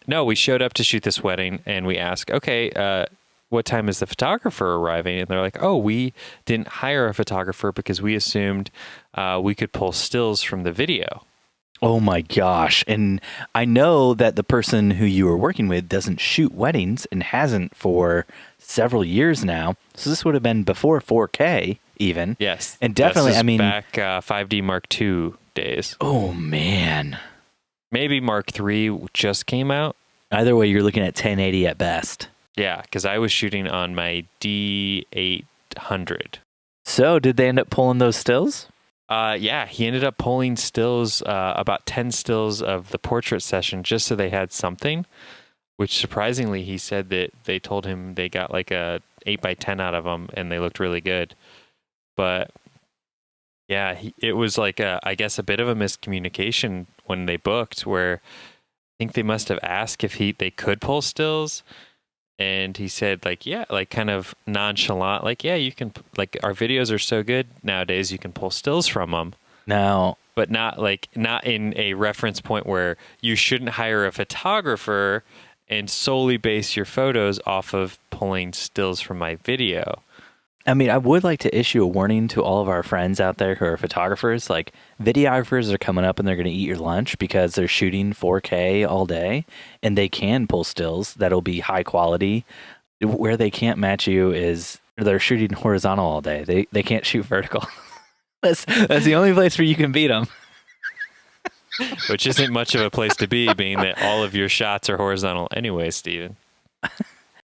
No, we showed up to shoot this wedding and we asked, okay, what time is the photographer arriving? And they're like, oh, we didn't hire a photographer because we assumed we could pull stills from the video. Oh my gosh. And I know that the person who you were working with doesn't shoot weddings and hasn't for several years now. So this would have been before 4K even. Yes. And definitely, back 5D Mark II days. Oh man. Maybe Mark III just came out. Either way, you're looking at 1080 at best. Yeah, because I was shooting on my D800. So did they end up pulling those stills? Yeah, he ended up pulling stills, about 10 stills of the portrait session just so they had something, which surprisingly he said that they told him they got like a 8x10 out of them and they looked really good. But yeah, it was like, I guess, a bit of a miscommunication when they booked where I think they must have asked if they could pull stills. And he said, like, yeah, like kind of nonchalant, like, yeah, you can, like, our videos are so good nowadays, you can pull stills from them. Now, but not in a reference point where you shouldn't hire a photographer and solely base your photos off of pulling stills from my video. I mean, I would like to issue a warning to all of our friends out there who are photographers. Like, videographers are coming up and they're going to eat your lunch because they're shooting 4K all day and they can pull stills that'll be high quality. Where they can't match you is they're shooting horizontal all day. They can't shoot vertical. That's the only place where you can beat them. Which isn't much of a place to be, being that all of your shots are horizontal anyway, Steven.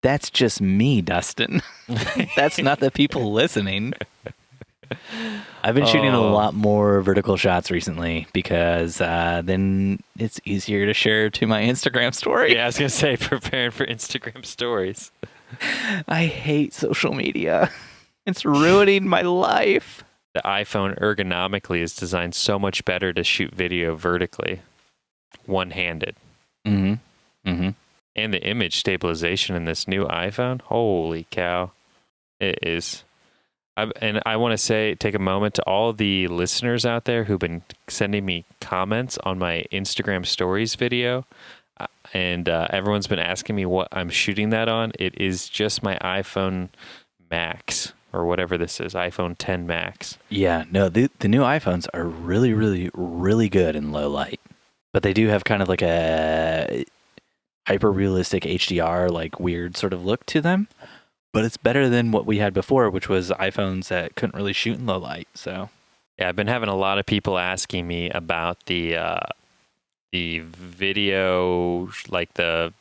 That's just me, Dustin. That's not the people listening. I've been shooting a lot more vertical shots recently because then it's easier to share to my Instagram story. Yeah, I was going to say, preparing for Instagram stories. I hate social media. It's ruining my life. The iPhone ergonomically is designed so much better to shoot video vertically, one-handed. Mm-hmm. Mm-hmm. And the image stabilization in this new iPhone, holy cow. It is. And I want to take a moment to all the listeners out there who've been sending me comments on my Instagram stories video. And everyone's been asking me what I'm shooting that on. It is just my iPhone Max or whatever this is, iPhone 10 Max. Yeah, no, the new iPhones are really, really, really good in low light. But they do have kind of like a hyper-realistic HDR, like weird sort of look to them. But it's better than what we had before, which was iPhones that couldn't really shoot in low light. So Yeah, I've been having a lot of people asking me about the video, like the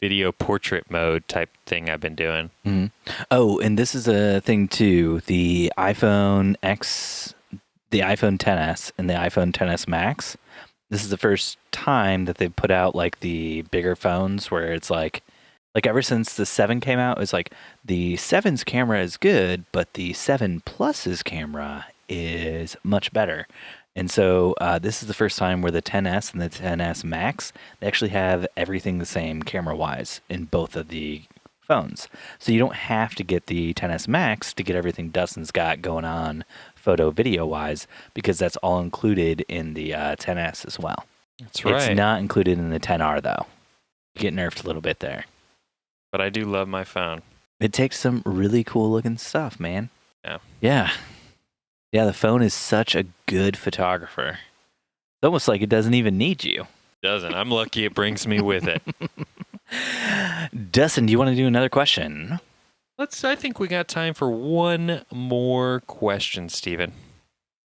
video portrait mode type thing I've been doing. Mhm. Oh, and this is a thing too. The iPhone X, the iPhone XS, and the iPhone XS Max. This is the first time that they've put out like the bigger phones where it's like ever since the 7 came out, it's like the 7's camera is good, but the 7 Plus's camera is much better. And so this is the first time where the XS and the XS Max, they actually have everything the same camera-wise in both of the phones. So you don't have to get the XS Max to get everything Dustin's got going on photo video-wise, because that's all included in the XS as well. That's right. It's not included in the XR, though. You get nerfed a little bit there. But I do love my phone. It takes some really cool-looking stuff, man. Yeah. Yeah. Yeah, the phone is such a good photographer. It's almost like it doesn't even need you. Doesn't. I'm lucky it brings me with it. Dustin, do you want to do another question? I think we got time for one more question, Steven.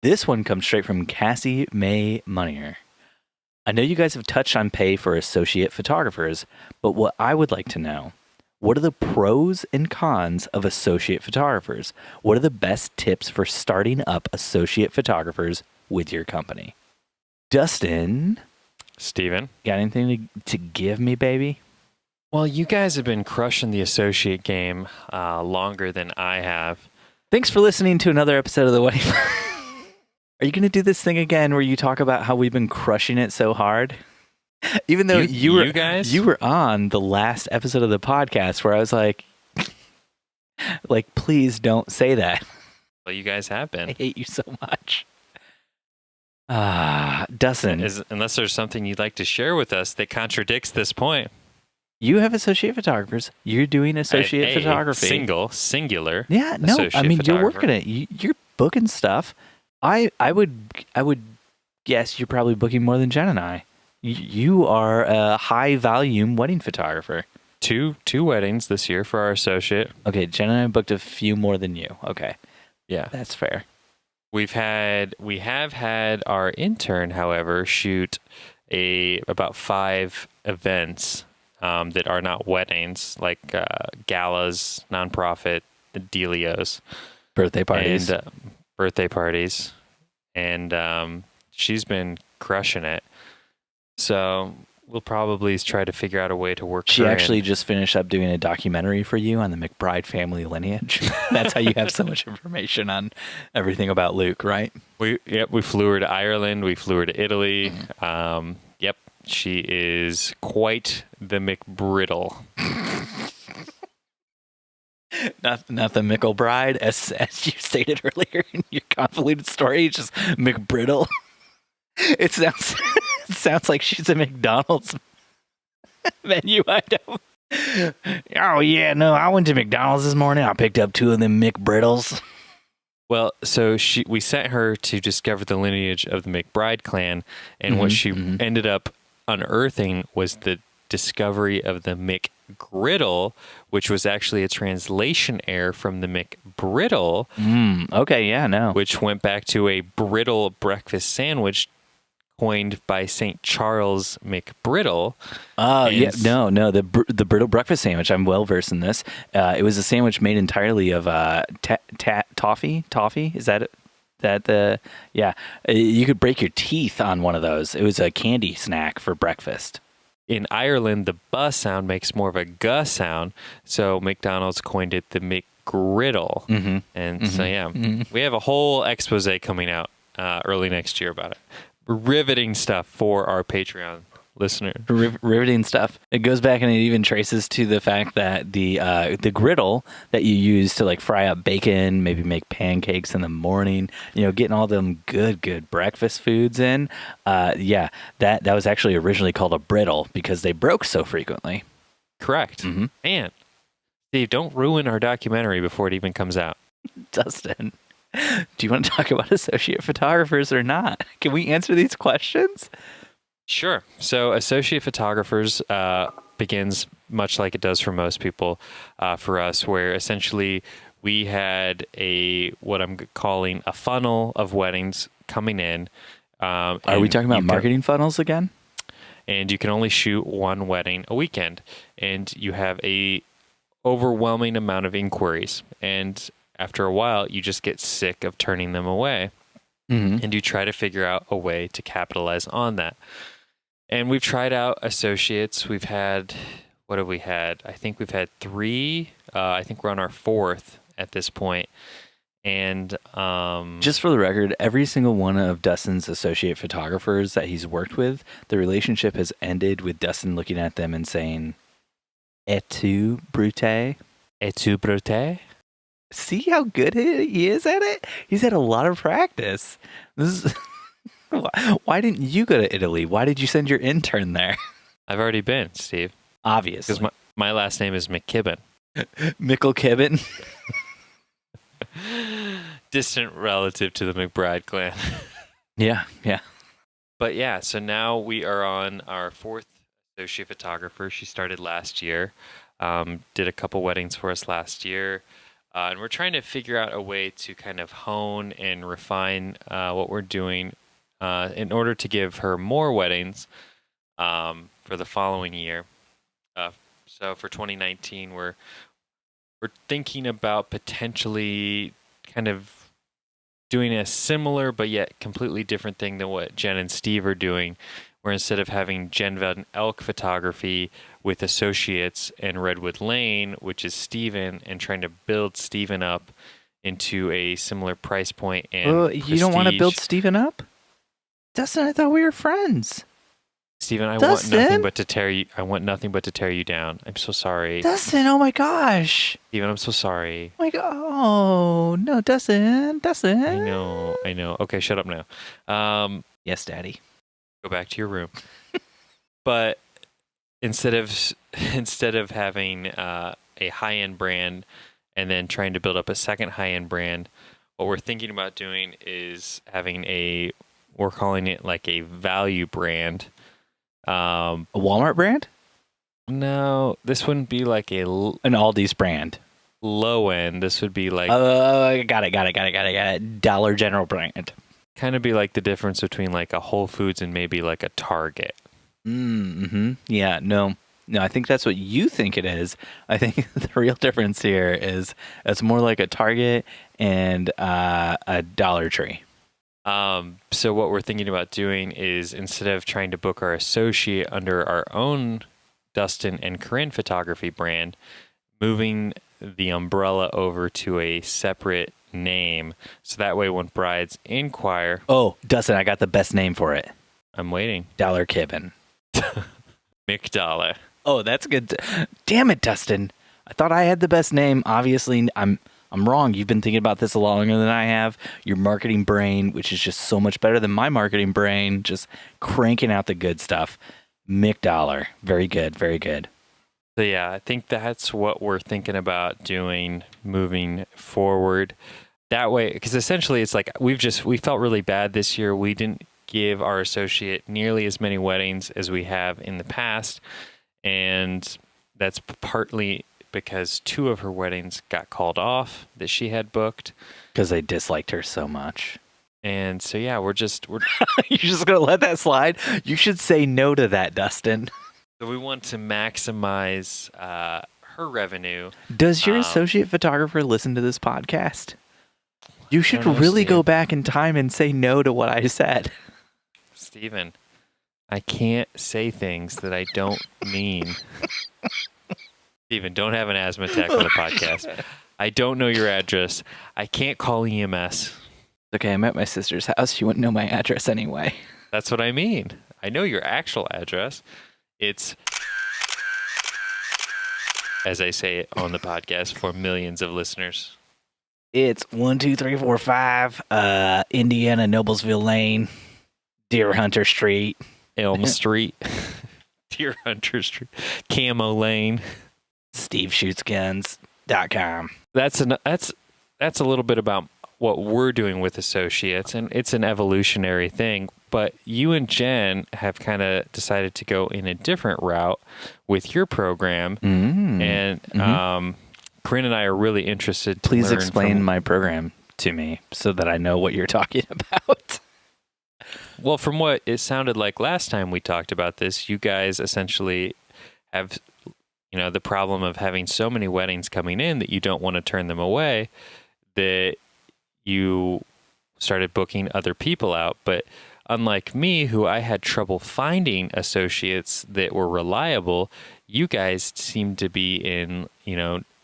This one comes straight from Cassie May Monnier. I know you guys have touched on pay for associate photographers, but what I would like to know, what are the pros and cons of associate photographers? What are the best tips for starting up associate photographers with your company? Dustin? Steven? Got anything to give me, baby? Well, you guys have been crushing the associate game longer than I have. Thanks for listening to another episode of The Wedding. Are you going to do this thing again where you talk about how we've been crushing it so hard? Even though you were on the last episode of the podcast where I was like, please don't say that. Well, you guys have been. I hate you so much. Dustin. Unless there's something you'd like to share with us that contradicts this point. You have associate photographers. You're doing associate photography. Singular. Yeah, no, I mean, you're working it. You're booking stuff. I would guess you're probably booking more than Jen and I. You are a high volume wedding photographer. Two weddings this year for our associate. Okay, Jen and I booked a few more than you. Okay. Yeah. That's fair. We have had our intern, however, shoot about 5 events that are not weddings, like galas, nonprofit, dealios, birthday parties, and she's been crushing it. So we'll probably try to figure out a way to work. She actually just finished up doing a documentary for you on the McBride family lineage. That's how you have so much information on everything about Luke, right? We flew her to Ireland. We flew her to Italy. Yep, she is quite the McBriddle. Not the McElbride, as you stated earlier in your convoluted story. It's just McBriddle. It sounds like she's a McDonald's menu item. Oh yeah, no, I went to McDonald's this morning. I picked up 2 of them McBriddles. Well, so we sent her to discover the lineage of the McBride clan, and what she ended up unearthing was the discovery of the McGriddle, which was actually a translation error from the McBriddle. Okay, yeah, no. Which went back to a brittle breakfast sandwich coined by St. Charles McBriddle. Oh, yeah, no, the brittle breakfast sandwich. I'm well versed in this. It was a sandwich made entirely of toffee. Toffee, is that it? Yeah, you could break your teeth on one of those. It was a candy snack for breakfast. In Ireland, the buh sound makes more of a guh sound, so McDonald's coined it the McGriddle. We have a whole expose coming out early next year about it. Riveting stuff for our Patreon listener. Riveting stuff. It goes back and it even traces to the fact that the griddle that you use to fry up bacon, maybe make pancakes in the morning, getting all them good breakfast foods in. That was actually originally called a brittle because they broke so frequently. Correct. And Steve, don't ruin our documentary before it even comes out. Dustin, do you want to talk about associate photographers or not? Can we answer these questions? Sure. So associate photographers begins much like it does for most people, for us, where essentially we had what I'm calling a funnel of weddings coming in. Are we talking about marketing funnels again? And you can only shoot one wedding a weekend, and you have a overwhelming amount of inquiries. And after a while, you just get sick of turning them away, and you try to figure out a way to capitalize on that. And we've tried out associates. We've had, what have we had? I think we've had 3. I think we're on our 4th at this point. And just for the record, every single one of Dustin's associate photographers that he's worked with, the relationship has ended with Dustin looking at them and saying, "Et tu, Brute? Et tu, Brute?" See how good he is at it? He's had a lot of practice. This is why didn't you go to Italy? Why did you send your intern there? I've already been, Steve. Obviously. Because my last name is McKibben. Mickelkibben. Distant relative to the McBride clan. Yeah. But yeah, so now we are on our 4th associate photographer. She started last year, did a couple weddings for us last year, and we're trying to figure out a way to kind of hone and refine what we're doing in order to give her more weddings for the following year. So for 2019, we're thinking about potentially kind of doing a similar but yet completely different thing than what Jen and Steve are doing, where instead of having Jen Van Elk photography with associates and Redwood Lane, which is Steven, and trying to build Steven up into a similar price point and you don't want to build Steven up? Dustin, I thought we were friends. Steven, I want nothing but to tear you. I want nothing but to tear you down. I'm so sorry. Dustin, oh my gosh. Steven, I'm so sorry. Oh my God. Oh, no, Dustin. I know. Okay, shut up now. Yes, Daddy. Go back to your room. But instead of having a high-end brand and then trying to build up a second high-end brand, what we're thinking about doing is having we're calling it like a value brand. A Walmart brand? No, this wouldn't be like an Aldi's brand. Low end. This would be like got it. Dollar General brand. Kind of be like the difference between like a Whole Foods and maybe like a Target. Yeah, no, I think that's what you think it is. I think the real difference here is it's more like a Target and a Dollar Tree. So what we're thinking about doing is, instead of trying to book our associate under our own Dustin and Corinne photography brand, moving the umbrella over to a separate name. So that way when brides inquire... Oh, Dustin, I got the best name for it. I'm waiting. Dollar Kibben. McDollar. Oh, that's good. Damn it, Dustin. I thought I had the best name. Obviously, I'm wrong. You've been thinking about this a lot longer than I have. Your marketing brain, which is just so much better than my marketing brain, just cranking out the good stuff. McDollar. Very good. Very good. So yeah, I think that's what we're thinking about doing moving forward. That way, because essentially it's like we felt really bad this year. We didn't give our associate nearly as many weddings as we have in the past. And that's partly because 2 of her weddings got called off that she had booked. Because they disliked her so much. And so, yeah, we're You're just going to let that slide? You should say no to that, Dustin. So we want to maximize her revenue. Does your associate photographer listen to this podcast? You should really go back in time and say no to what I said. Steven, I can't say things that I don't mean. Steven, don't have an asthma attack on the podcast. I don't know your address. I can't call EMS. Okay, I'm at my sister's house. She wouldn't know my address anyway. That's what I mean. I know your actual address. It's, as I say it on the podcast for millions of listeners, it's 12345 Indiana Noblesville Lane, Deer Hunter Street, Elm Street, Deer Hunter Street, Camo Lane, SteveShootsGuns.com. That's a little bit about what we're doing with associates, and it's an evolutionary thing. But you and Jen have kind of decided to go in a different route with your program, and Corinne and I are really interested to Please learn explain from, my program to me so that I know what you're talking about. well, from what it sounded like last time we talked about this, you guys essentially have, the problem of having so many weddings coming in that you don't want to turn them away, that you started booking other people out. But unlike me, who I had trouble finding associates that were reliable, you guys seem to be in,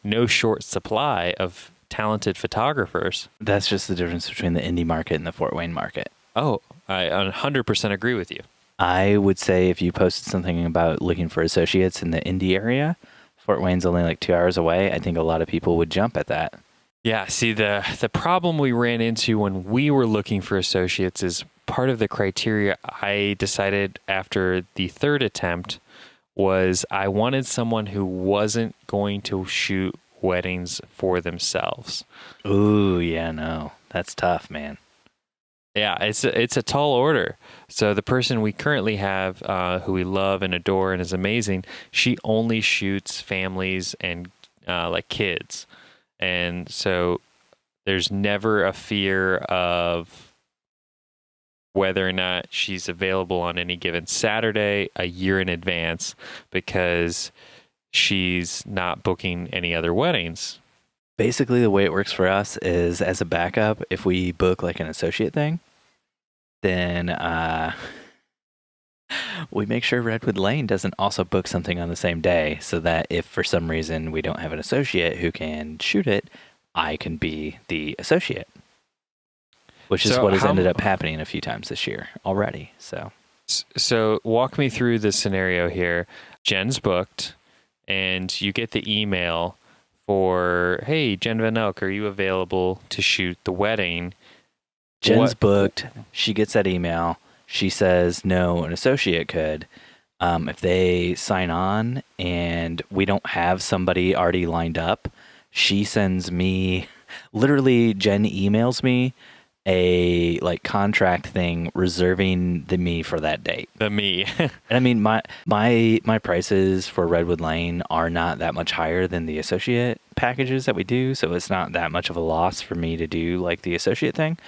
no short supply of talented photographers. That's just the difference between the Indy market and the Fort Wayne market. Oh, I 100% agree with you. I would say if you posted something about looking for associates in the Indy area, Fort Wayne's only like 2 hours away. I think a lot of people would jump at that. Yeah, see, the problem we ran into when we were looking for associates is part of the criteria I decided after the third attempt was I wanted someone who wasn't going to shoot weddings for themselves. Ooh, yeah, no. That's tough, man. Yeah, it's a tall order. So the person we currently have, who we love and adore and is amazing, she only shoots families and like kids. And so there's never a fear of whether or not she's available on any given Saturday a year in advance because she's not booking any other weddings. Basically, the way it works for us is as a backup, if we book like an associate thing, then we make sure Redwood Lane doesn't also book something on the same day so that if for some reason we don't have an associate who can shoot it, I can be the associate, which is what has ended up happening a few times this year already. So walk me through the scenario here. Jen's booked and you get the email for, hey, Jen Van Elk, are you available to shoot the wedding? Jen's booked. She gets that email. She says, no, an associate could. If they sign on and we don't have somebody already lined up, she sends me, literally Jen emails me a like contract thing reserving the me for that date. The me. And I mean, my prices for Redwood Lane are not that much higher than the associate packages that we do. So it's not that much of a loss for me to do like the associate thing.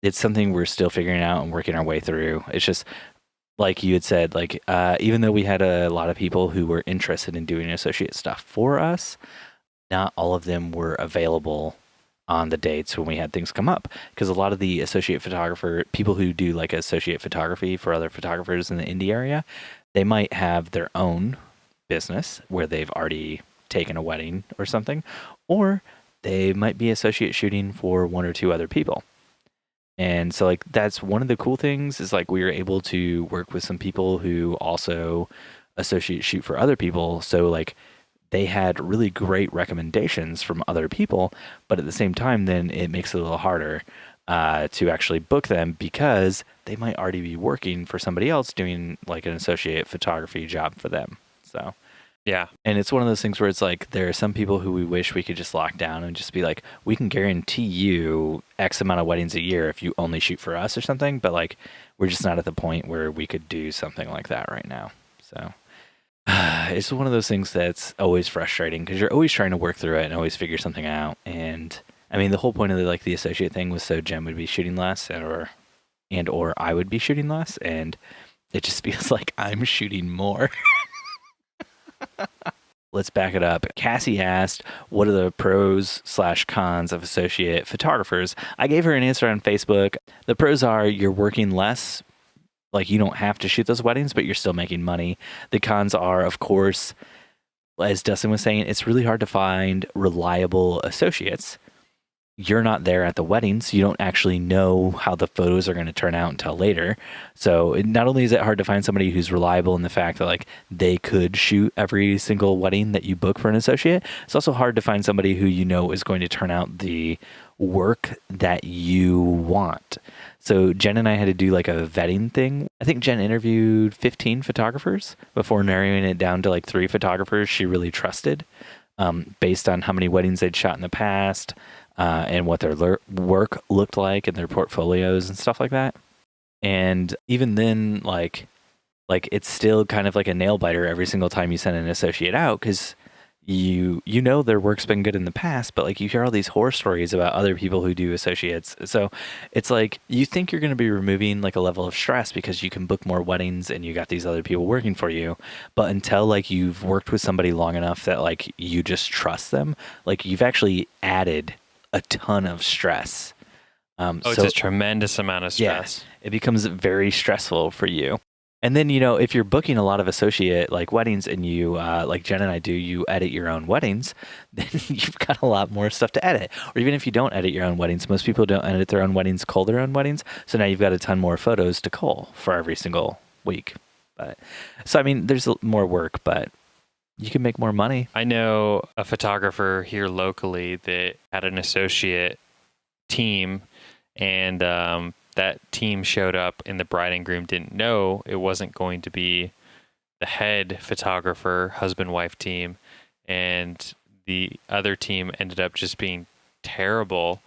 It's something we're still figuring out and working our way through. It's just like you had said, like, even though we had a lot of people who were interested in doing associate stuff for us, not all of them were available on the dates when we had things come up. Because a lot of the associate photographer, people who do like associate photography for other photographers in the Indy area, they might have their own business where they've already taken a wedding or something, or they might be associate shooting for one or two other people. And so like that's one of the cool things is like we were able to work with some people who also associate shoot for other people. So like they had really great recommendations from other people, but at the same time, then it makes it a little harder to actually book them because they might already be working for somebody else doing like an associate photography job for them. So yeah. And it's one of those things where it's like there are some people who we wish we could just lock down and just be like, we can guarantee you X amount of weddings a year if you only shoot for us or something. But like we're just not at the point where we could do something like that right now. So it's one of those things that's always frustrating because you're always trying to work through it and always figure something out. And I mean, the whole point of the associate thing was so Jen would be shooting less or I would be shooting less. And it just feels like I'm shooting more. Let's back it up. Cassie asked, what are the pros/cons of associate photographers? I gave her an answer on Facebook. The pros are you're working less. Like you don't have to shoot those weddings, but you're still making money. The cons are, of course, as Dustin was saying, it's really hard to find reliable associates. You're not there at the wedding, so you don't actually know how the photos are going to turn out until later. So not only is it hard to find somebody who's reliable in the fact that like they could shoot every single wedding that you book for an associate, it's also hard to find somebody who you know is going to turn out the work that you want. So Jen and I had to do like a vetting thing. I think Jen interviewed 15 photographers before narrowing it down to like 3 photographers she really trusted, based on how many weddings they'd shot in the past, and what their work looked like and their portfolios and stuff like that. And even then, like it's still kind of like a nail biter every single time you send an associate out because you know their work's been good in the past, but like you hear all these horror stories about other people who do associates. So it's like you think you're going to be removing like a level of stress because you can book more weddings and you got these other people working for you. But until like you've worked with somebody long enough that like you just trust them, like you've actually added a ton of stress. It's a tremendous amount of stress. Yeah, it becomes very stressful for you. And then, you know, if you're booking a lot of associate like weddings and you, like Jen and I do, you edit your own weddings, then you've got a lot more stuff to edit. Or even if you don't edit your own weddings, most people don't edit their own weddings, cull their own weddings. So now you've got a ton more photos to cull for every single week. But so, I mean, there's more work, but you can make more money. I know a photographer here locally that had an associate team, and that team showed up and the bride and groom didn't know it wasn't going to be the head photographer, husband-wife team, and the other team ended up just being terrible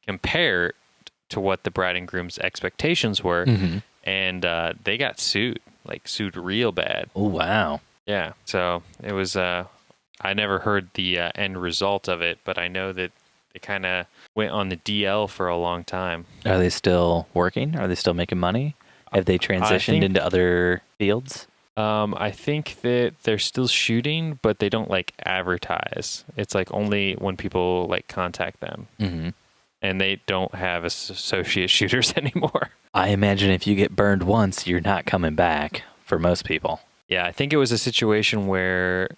compared to what the bride and groom's expectations were. Mm-hmm. And they got sued real bad. Oh, wow. Yeah. So it was, I never heard the end result of it, but I know that they kind of went on the DL for a long time. Are they still working? Are they still making money? Have they transitioned into other fields? I think that they're still shooting, but they don't like advertise. It's like only when people like contact them. Mm-hmm. And they don't have associate shooters anymore. I imagine if you get burned once, you're not coming back for most people. Yeah, I think it was a situation where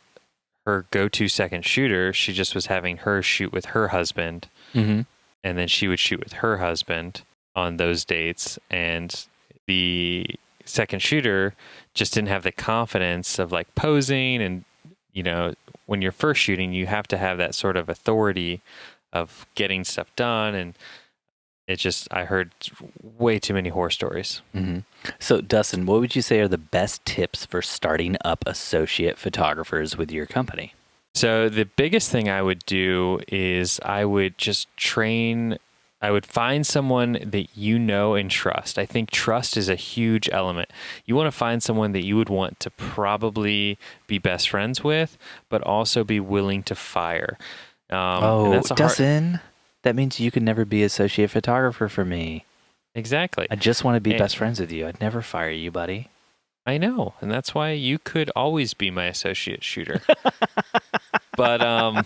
her go-to second shooter, she just was having her shoot with her husband, mm-hmm. and then she would shoot with her husband on those dates, and the second shooter just didn't have the confidence of like posing, and you know, when you're first shooting, you have to have that sort of authority of getting stuff done, and it just, I heard way too many horror stories. Mm-hmm. So, Dustin, what would you say are the best tips for starting up associate photographers with your company? So the biggest thing I would do is I would just I would find someone that you know and trust. I think trust is a huge element. You want to find someone that you would want to probably be best friends with, but also be willing to fire. Dustin, that means you could never be associate photographer for me. Exactly. I just want to be best friends with you. I'd never fire you, buddy. I know, and that's why you could always be my associate shooter. But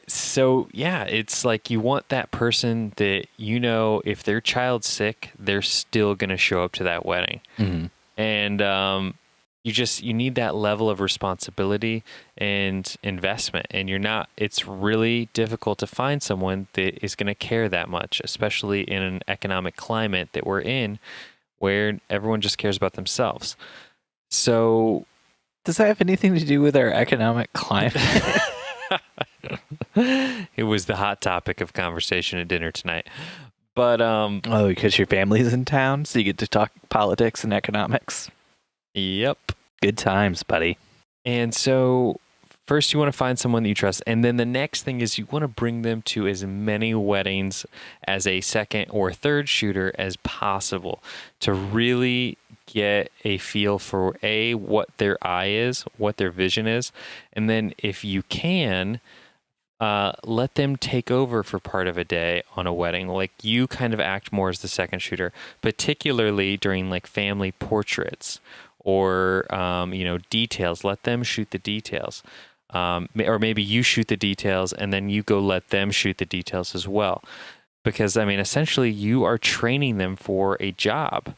so yeah, it's like you want that person that you know if their child's sick, they're still going to show up to that wedding. Mm-hmm. And you need that level of responsibility and investment, and it's really difficult to find someone that is going to care that much, especially in an economic climate that we're in where everyone just cares about themselves. So does that have anything to do with our economic climate? It was the hot topic of conversation at dinner tonight. But because your family's in town, so you get to talk politics and economics. Yep. Good times, buddy. And so first you want to find someone that you trust, and then the next thing is you want to bring them to as many weddings as a second or third shooter as possible to really get a feel for what their eye is, what their vision is, and then if you can, let them take over for part of a day on a wedding. Like you kind of act more as the second shooter, particularly during like family portraits or details. Let them shoot the details. Or maybe you shoot the details and then you go let them shoot the details as well. Because, I mean, essentially you are training them for a job.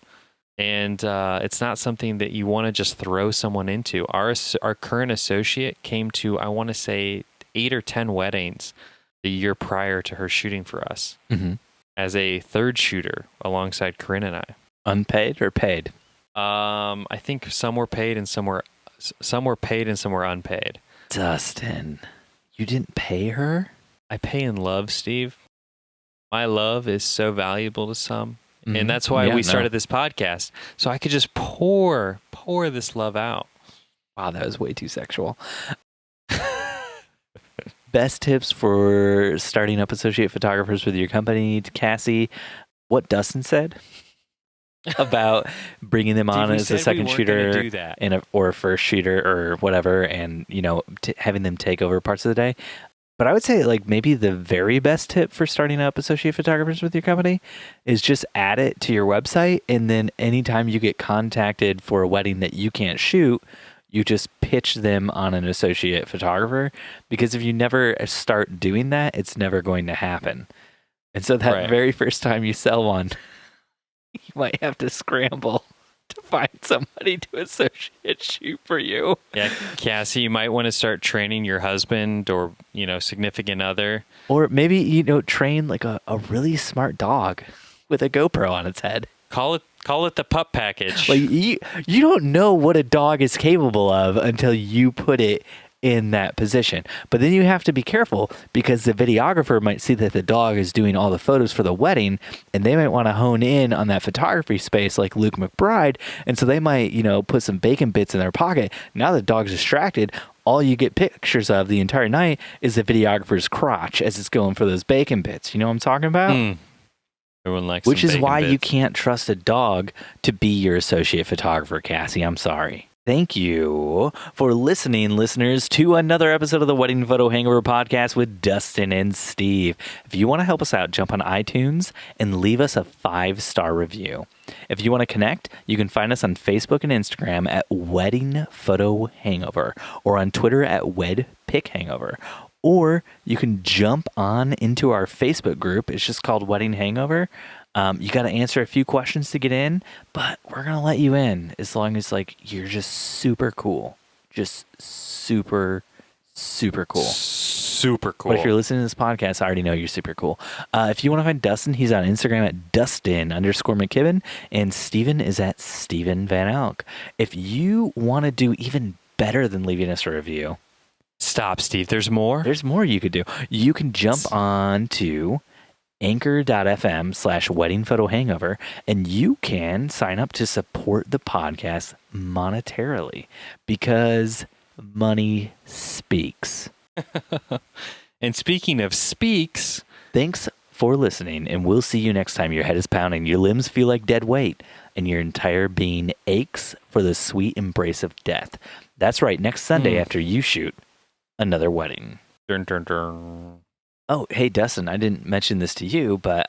And it's not something that you want to just throw someone into. Our current associate came to, I want to say, 8 or 10 weddings the year prior to her shooting for us as a third shooter alongside Corinne and I. Unpaid or paid? I think some were paid and some were unpaid. Dustin, you didn't pay her? I pay in love, Steve. My love is so valuable to some. Mm-hmm. And that's why we started this podcast. So I could just pour this love out. Wow, that was way too sexual. Best tips for starting up associate photographers with your company, Cassie. What Dustin said? about bringing them on we as a said we second weren't shooter gonna do that. or a first shooter or whatever, and having them take over parts of the day. But I would say like maybe the very best tip for starting up associate photographers with your company is just add it to your website, and then anytime you get contacted for a wedding that you can't shoot, you just pitch them on an associate photographer, because if you never start doing that, it's never going to happen. And so that very first time you sell one, you might have to scramble to find somebody to associate shoot for you. Yeah, Cassie, you might want to start training your husband or, significant other. Or maybe, train like a really smart dog with a GoPro on its head. Call it the pup package. Like you don't know what a dog is capable of until you put it in that position. But then you have to be careful, because the videographer might see that the dog is doing all the photos for the wedding, and they might want to hone in on that photography space like Luke McBride. And so they might, put some bacon bits in their pocket. Now the dog's distracted. All you get pictures of the entire night is the videographer's crotch as it's going for those bacon bits. You know what I'm talking about? Everyone likes Which is why bits. you can't trust a dog to be your associate photographer, Cassie. I'm sorry. Thank you for listening, listeners, to another episode of the Wedding Photo Hangover podcast with Dustin and Steve. If you want to help us out, jump on iTunes and leave us a 5-star review. If you want to connect, you can find us on Facebook and Instagram at Wedding Photo Hangover, or on Twitter at WedPicHangover. Or you can jump on into our Facebook group. It's just called Wedding Hangover. You got to answer a few questions to get in, but we're going to let you in as long as you're just super cool. Just super, super cool. Super cool. But if you're listening to this podcast, I already know you're super cool. If you want to find Dustin, he's on Instagram at Dustin_McKibben, and Steven is at Steven Van Elk. If you want to do even better than leaving us a review. Stop, Steve. There's more? There's more you could do. You can jump on to anchor.fm/wedding photo hangover, and you can sign up to support the podcast monetarily, because money speaks. And speaking of speaks, thanks for listening, and we'll see you next time your head is pounding, your limbs feel like dead weight, and your entire being aches for the sweet embrace of death. That's right, next Sunday after you shoot another wedding. Dun, dun, dun. Oh, hey, Dustin, I didn't mention this to you, but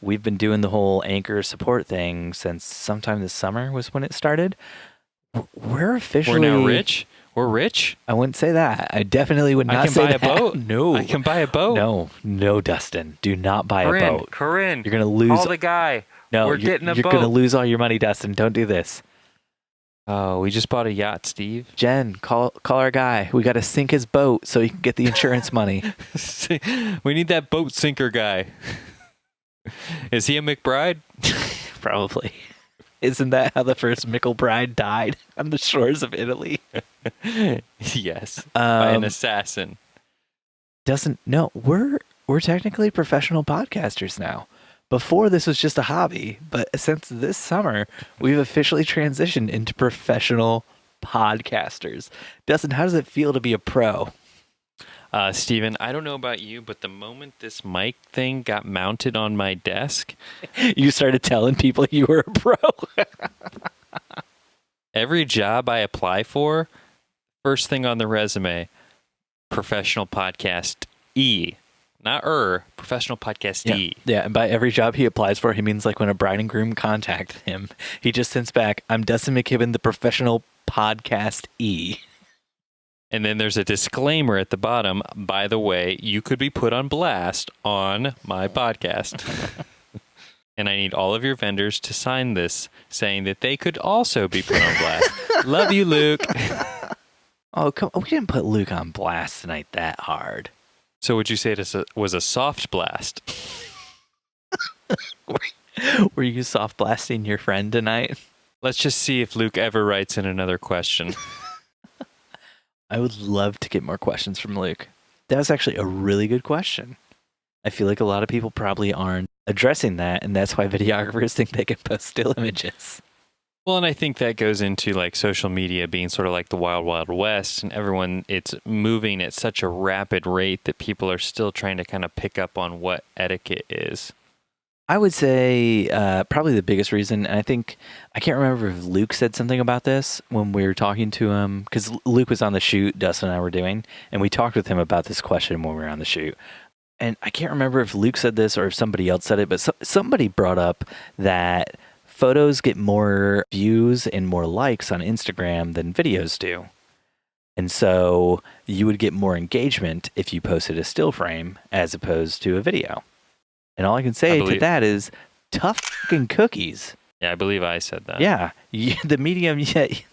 we've been doing the whole Anchor support thing since sometime this summer was when it started. We're officially... We're now rich? We're rich? I wouldn't say that. I definitely would not say that. I can buy a boat? No. I can buy a boat? No, Dustin. Do not buy a boat. Corinne, you're going to lose... Call the guy. No, we're getting a boat. You're going to lose all your money, Dustin. Don't do this. Oh, we just bought a yacht, Steve. Jen, call our guy. We got to sink his boat so he can get the insurance money. We need that boat sinker guy. Is he a McBride? Probably. Isn't that how the first McElbride died on the shores of Italy? Yes, by an assassin. No, we're technically professional podcasters now. Before, this was just a hobby, but since this summer, we've officially transitioned into professional podcasters. Dustin, how does it feel to be a pro? Steven, I don't know about you, but the moment this mic thing got mounted on my desk... You started telling people you were a pro. Every job I apply for, first thing on the resume, professional podcast E. Not professional podcast E. Yeah, and by every job he applies for, he means like when a bride and groom contact him, he just sends back, I'm Dustin McKibben, the professional podcast E. And then there's a disclaimer at the bottom, by the way, you could be put on blast on my podcast. And I need all of your vendors to sign this, saying that they could also be put on blast. Love you, Luke. Oh, come on. We didn't put Luke on blast tonight that hard. So would you say it was a soft blast? Were you soft blasting your friend tonight? Let's just see if Luke ever writes in another question. I would love to get more questions from Luke. That was actually a really good question. I feel like a lot of people probably aren't addressing that, and that's why videographers think they can post still images. Well, and I think that goes into like social media being sort of like the wild, wild west, and it's moving at such a rapid rate that people are still trying to kind of pick up on what etiquette is. I would say probably the biggest reason, and I can't remember if Luke said something about this when we were talking to him, because Luke was on the shoot Dustin and I were doing, and we talked with him about this question when we were on the shoot. And I can't remember if Luke said this or if somebody else said it, but somebody brought up that photos get more views and more likes on Instagram than videos do. And so you would get more engagement if you posted a still frame as opposed to a video. And all I can say to that is tough fucking cookies. Yeah, I believe I said that. Yeah. The medium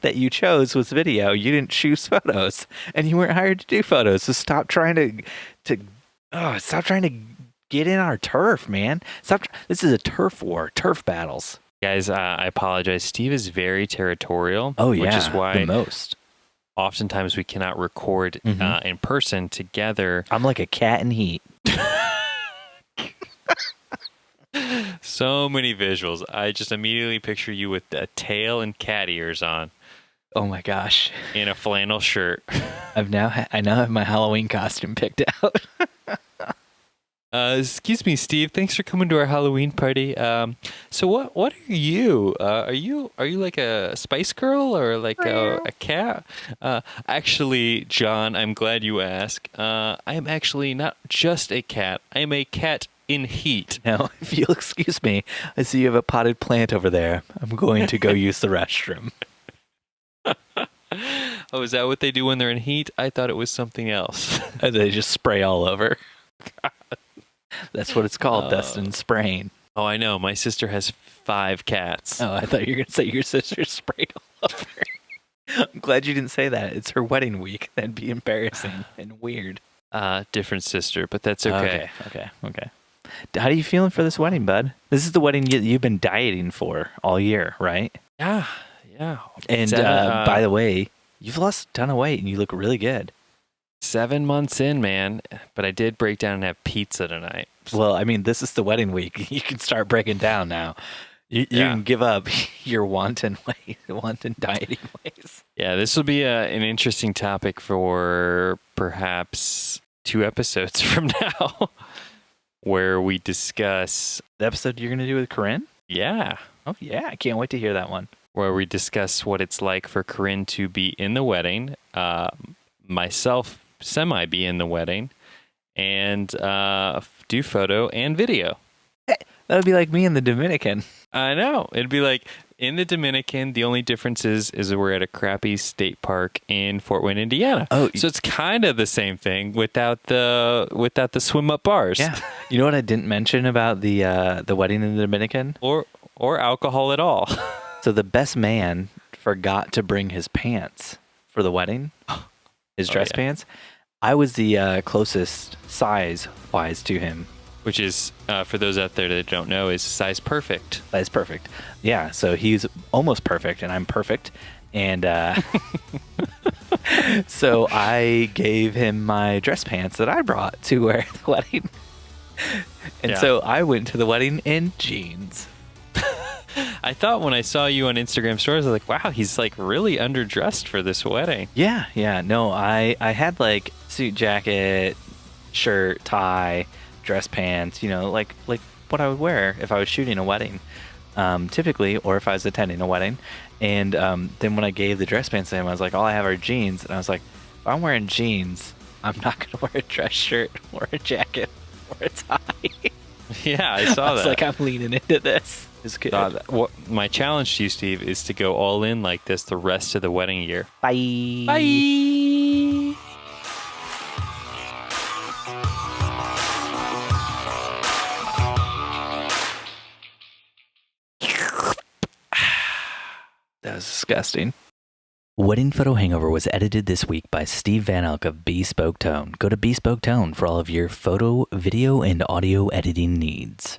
that you chose was video. You didn't choose photos. And you weren't hired to do photos. So stop trying to get in our turf, man. This is a turf war, turf battles. Guys, I apologize. Steve is very territorial. Oh, yeah. Which is why the most. Oftentimes we cannot record in person together. I'm like a cat in heat. So many visuals. I just immediately picture you with a tail and cat ears on. Oh my gosh. In a flannel shirt. I now have my Halloween costume picked out. Excuse me, Steve. Thanks for coming to our Halloween party. So what are you? Are you like a Spice Girl or like a cat? Actually, John, I'm glad you asked. I am actually not just a cat. I am a cat in heat. Now, if you'll excuse me, I see you have a potted plant over there. I'm going to go use the restroom. Oh, is that what they do when they're in heat? I thought it was something else. They just spray all over. God. That's what it's called, Dustin, spraying. Oh, I know. My sister has 5 cats. Oh, I thought you were going to say your sister sprayed all over. I'm glad you didn't say that. It's her wedding week. That'd be embarrassing and weird. Different sister, but that's okay. Okay. How are you feeling for this wedding, bud? This is the wedding you've been dieting for all year, right? Yeah. And by the way, you've lost a ton of weight and you look really good. 7 months in, man. But I did break down and have pizza tonight. Well, I mean, this is the wedding week. You can start breaking down now. You can give up your wanton dieting ways. Yeah, this will be an interesting topic for perhaps 2 episodes from now, where we discuss the episode you're going to do with Corinne. Yeah. Oh yeah, I can't wait to hear that one. Where we discuss what it's like for Corinne to be in the wedding, myself be in the wedding, and do photo and video. That would be like me in the Dominican. I know. It'd be like in the Dominican, the only difference is we're at a crappy state park in Fort Wayne, Indiana. Oh, so it's kind of the same thing without the swim up bars. Yeah. You know what I didn't mention about the wedding in the Dominican? Or alcohol at all. So the best man forgot to bring his pants for the wedding. His dress pants. I was the closest size-wise to him. Which is, for those out there that don't know, is size perfect. Size perfect. Yeah, so he's almost perfect, and I'm perfect. And so I gave him my dress pants that I brought to wear at the wedding. And so I went to the wedding in jeans. I thought when I saw you on Instagram stories, I was like, wow, he's like really underdressed for this wedding. Yeah. No, I had like suit jacket, shirt, tie, dress pants, like what I would wear if I was shooting a wedding, typically, or if I was attending a wedding. And then when I gave the dress pants to him, I was like, all I have are jeans. And I was like, if I'm wearing jeans, I'm not going to wear a dress shirt or a jacket or a tie. Yeah, I saw that. I was like, I'm leaning into this. It's good. My challenge to you, Steve, is to go all in like this the rest of the wedding year. Bye. Bye. That was disgusting. Wedding Photo Hangover was edited this week by Steve Van Elk of Bespoke Tone. Go to Bespoke Tone for all of your photo, video, and audio editing needs.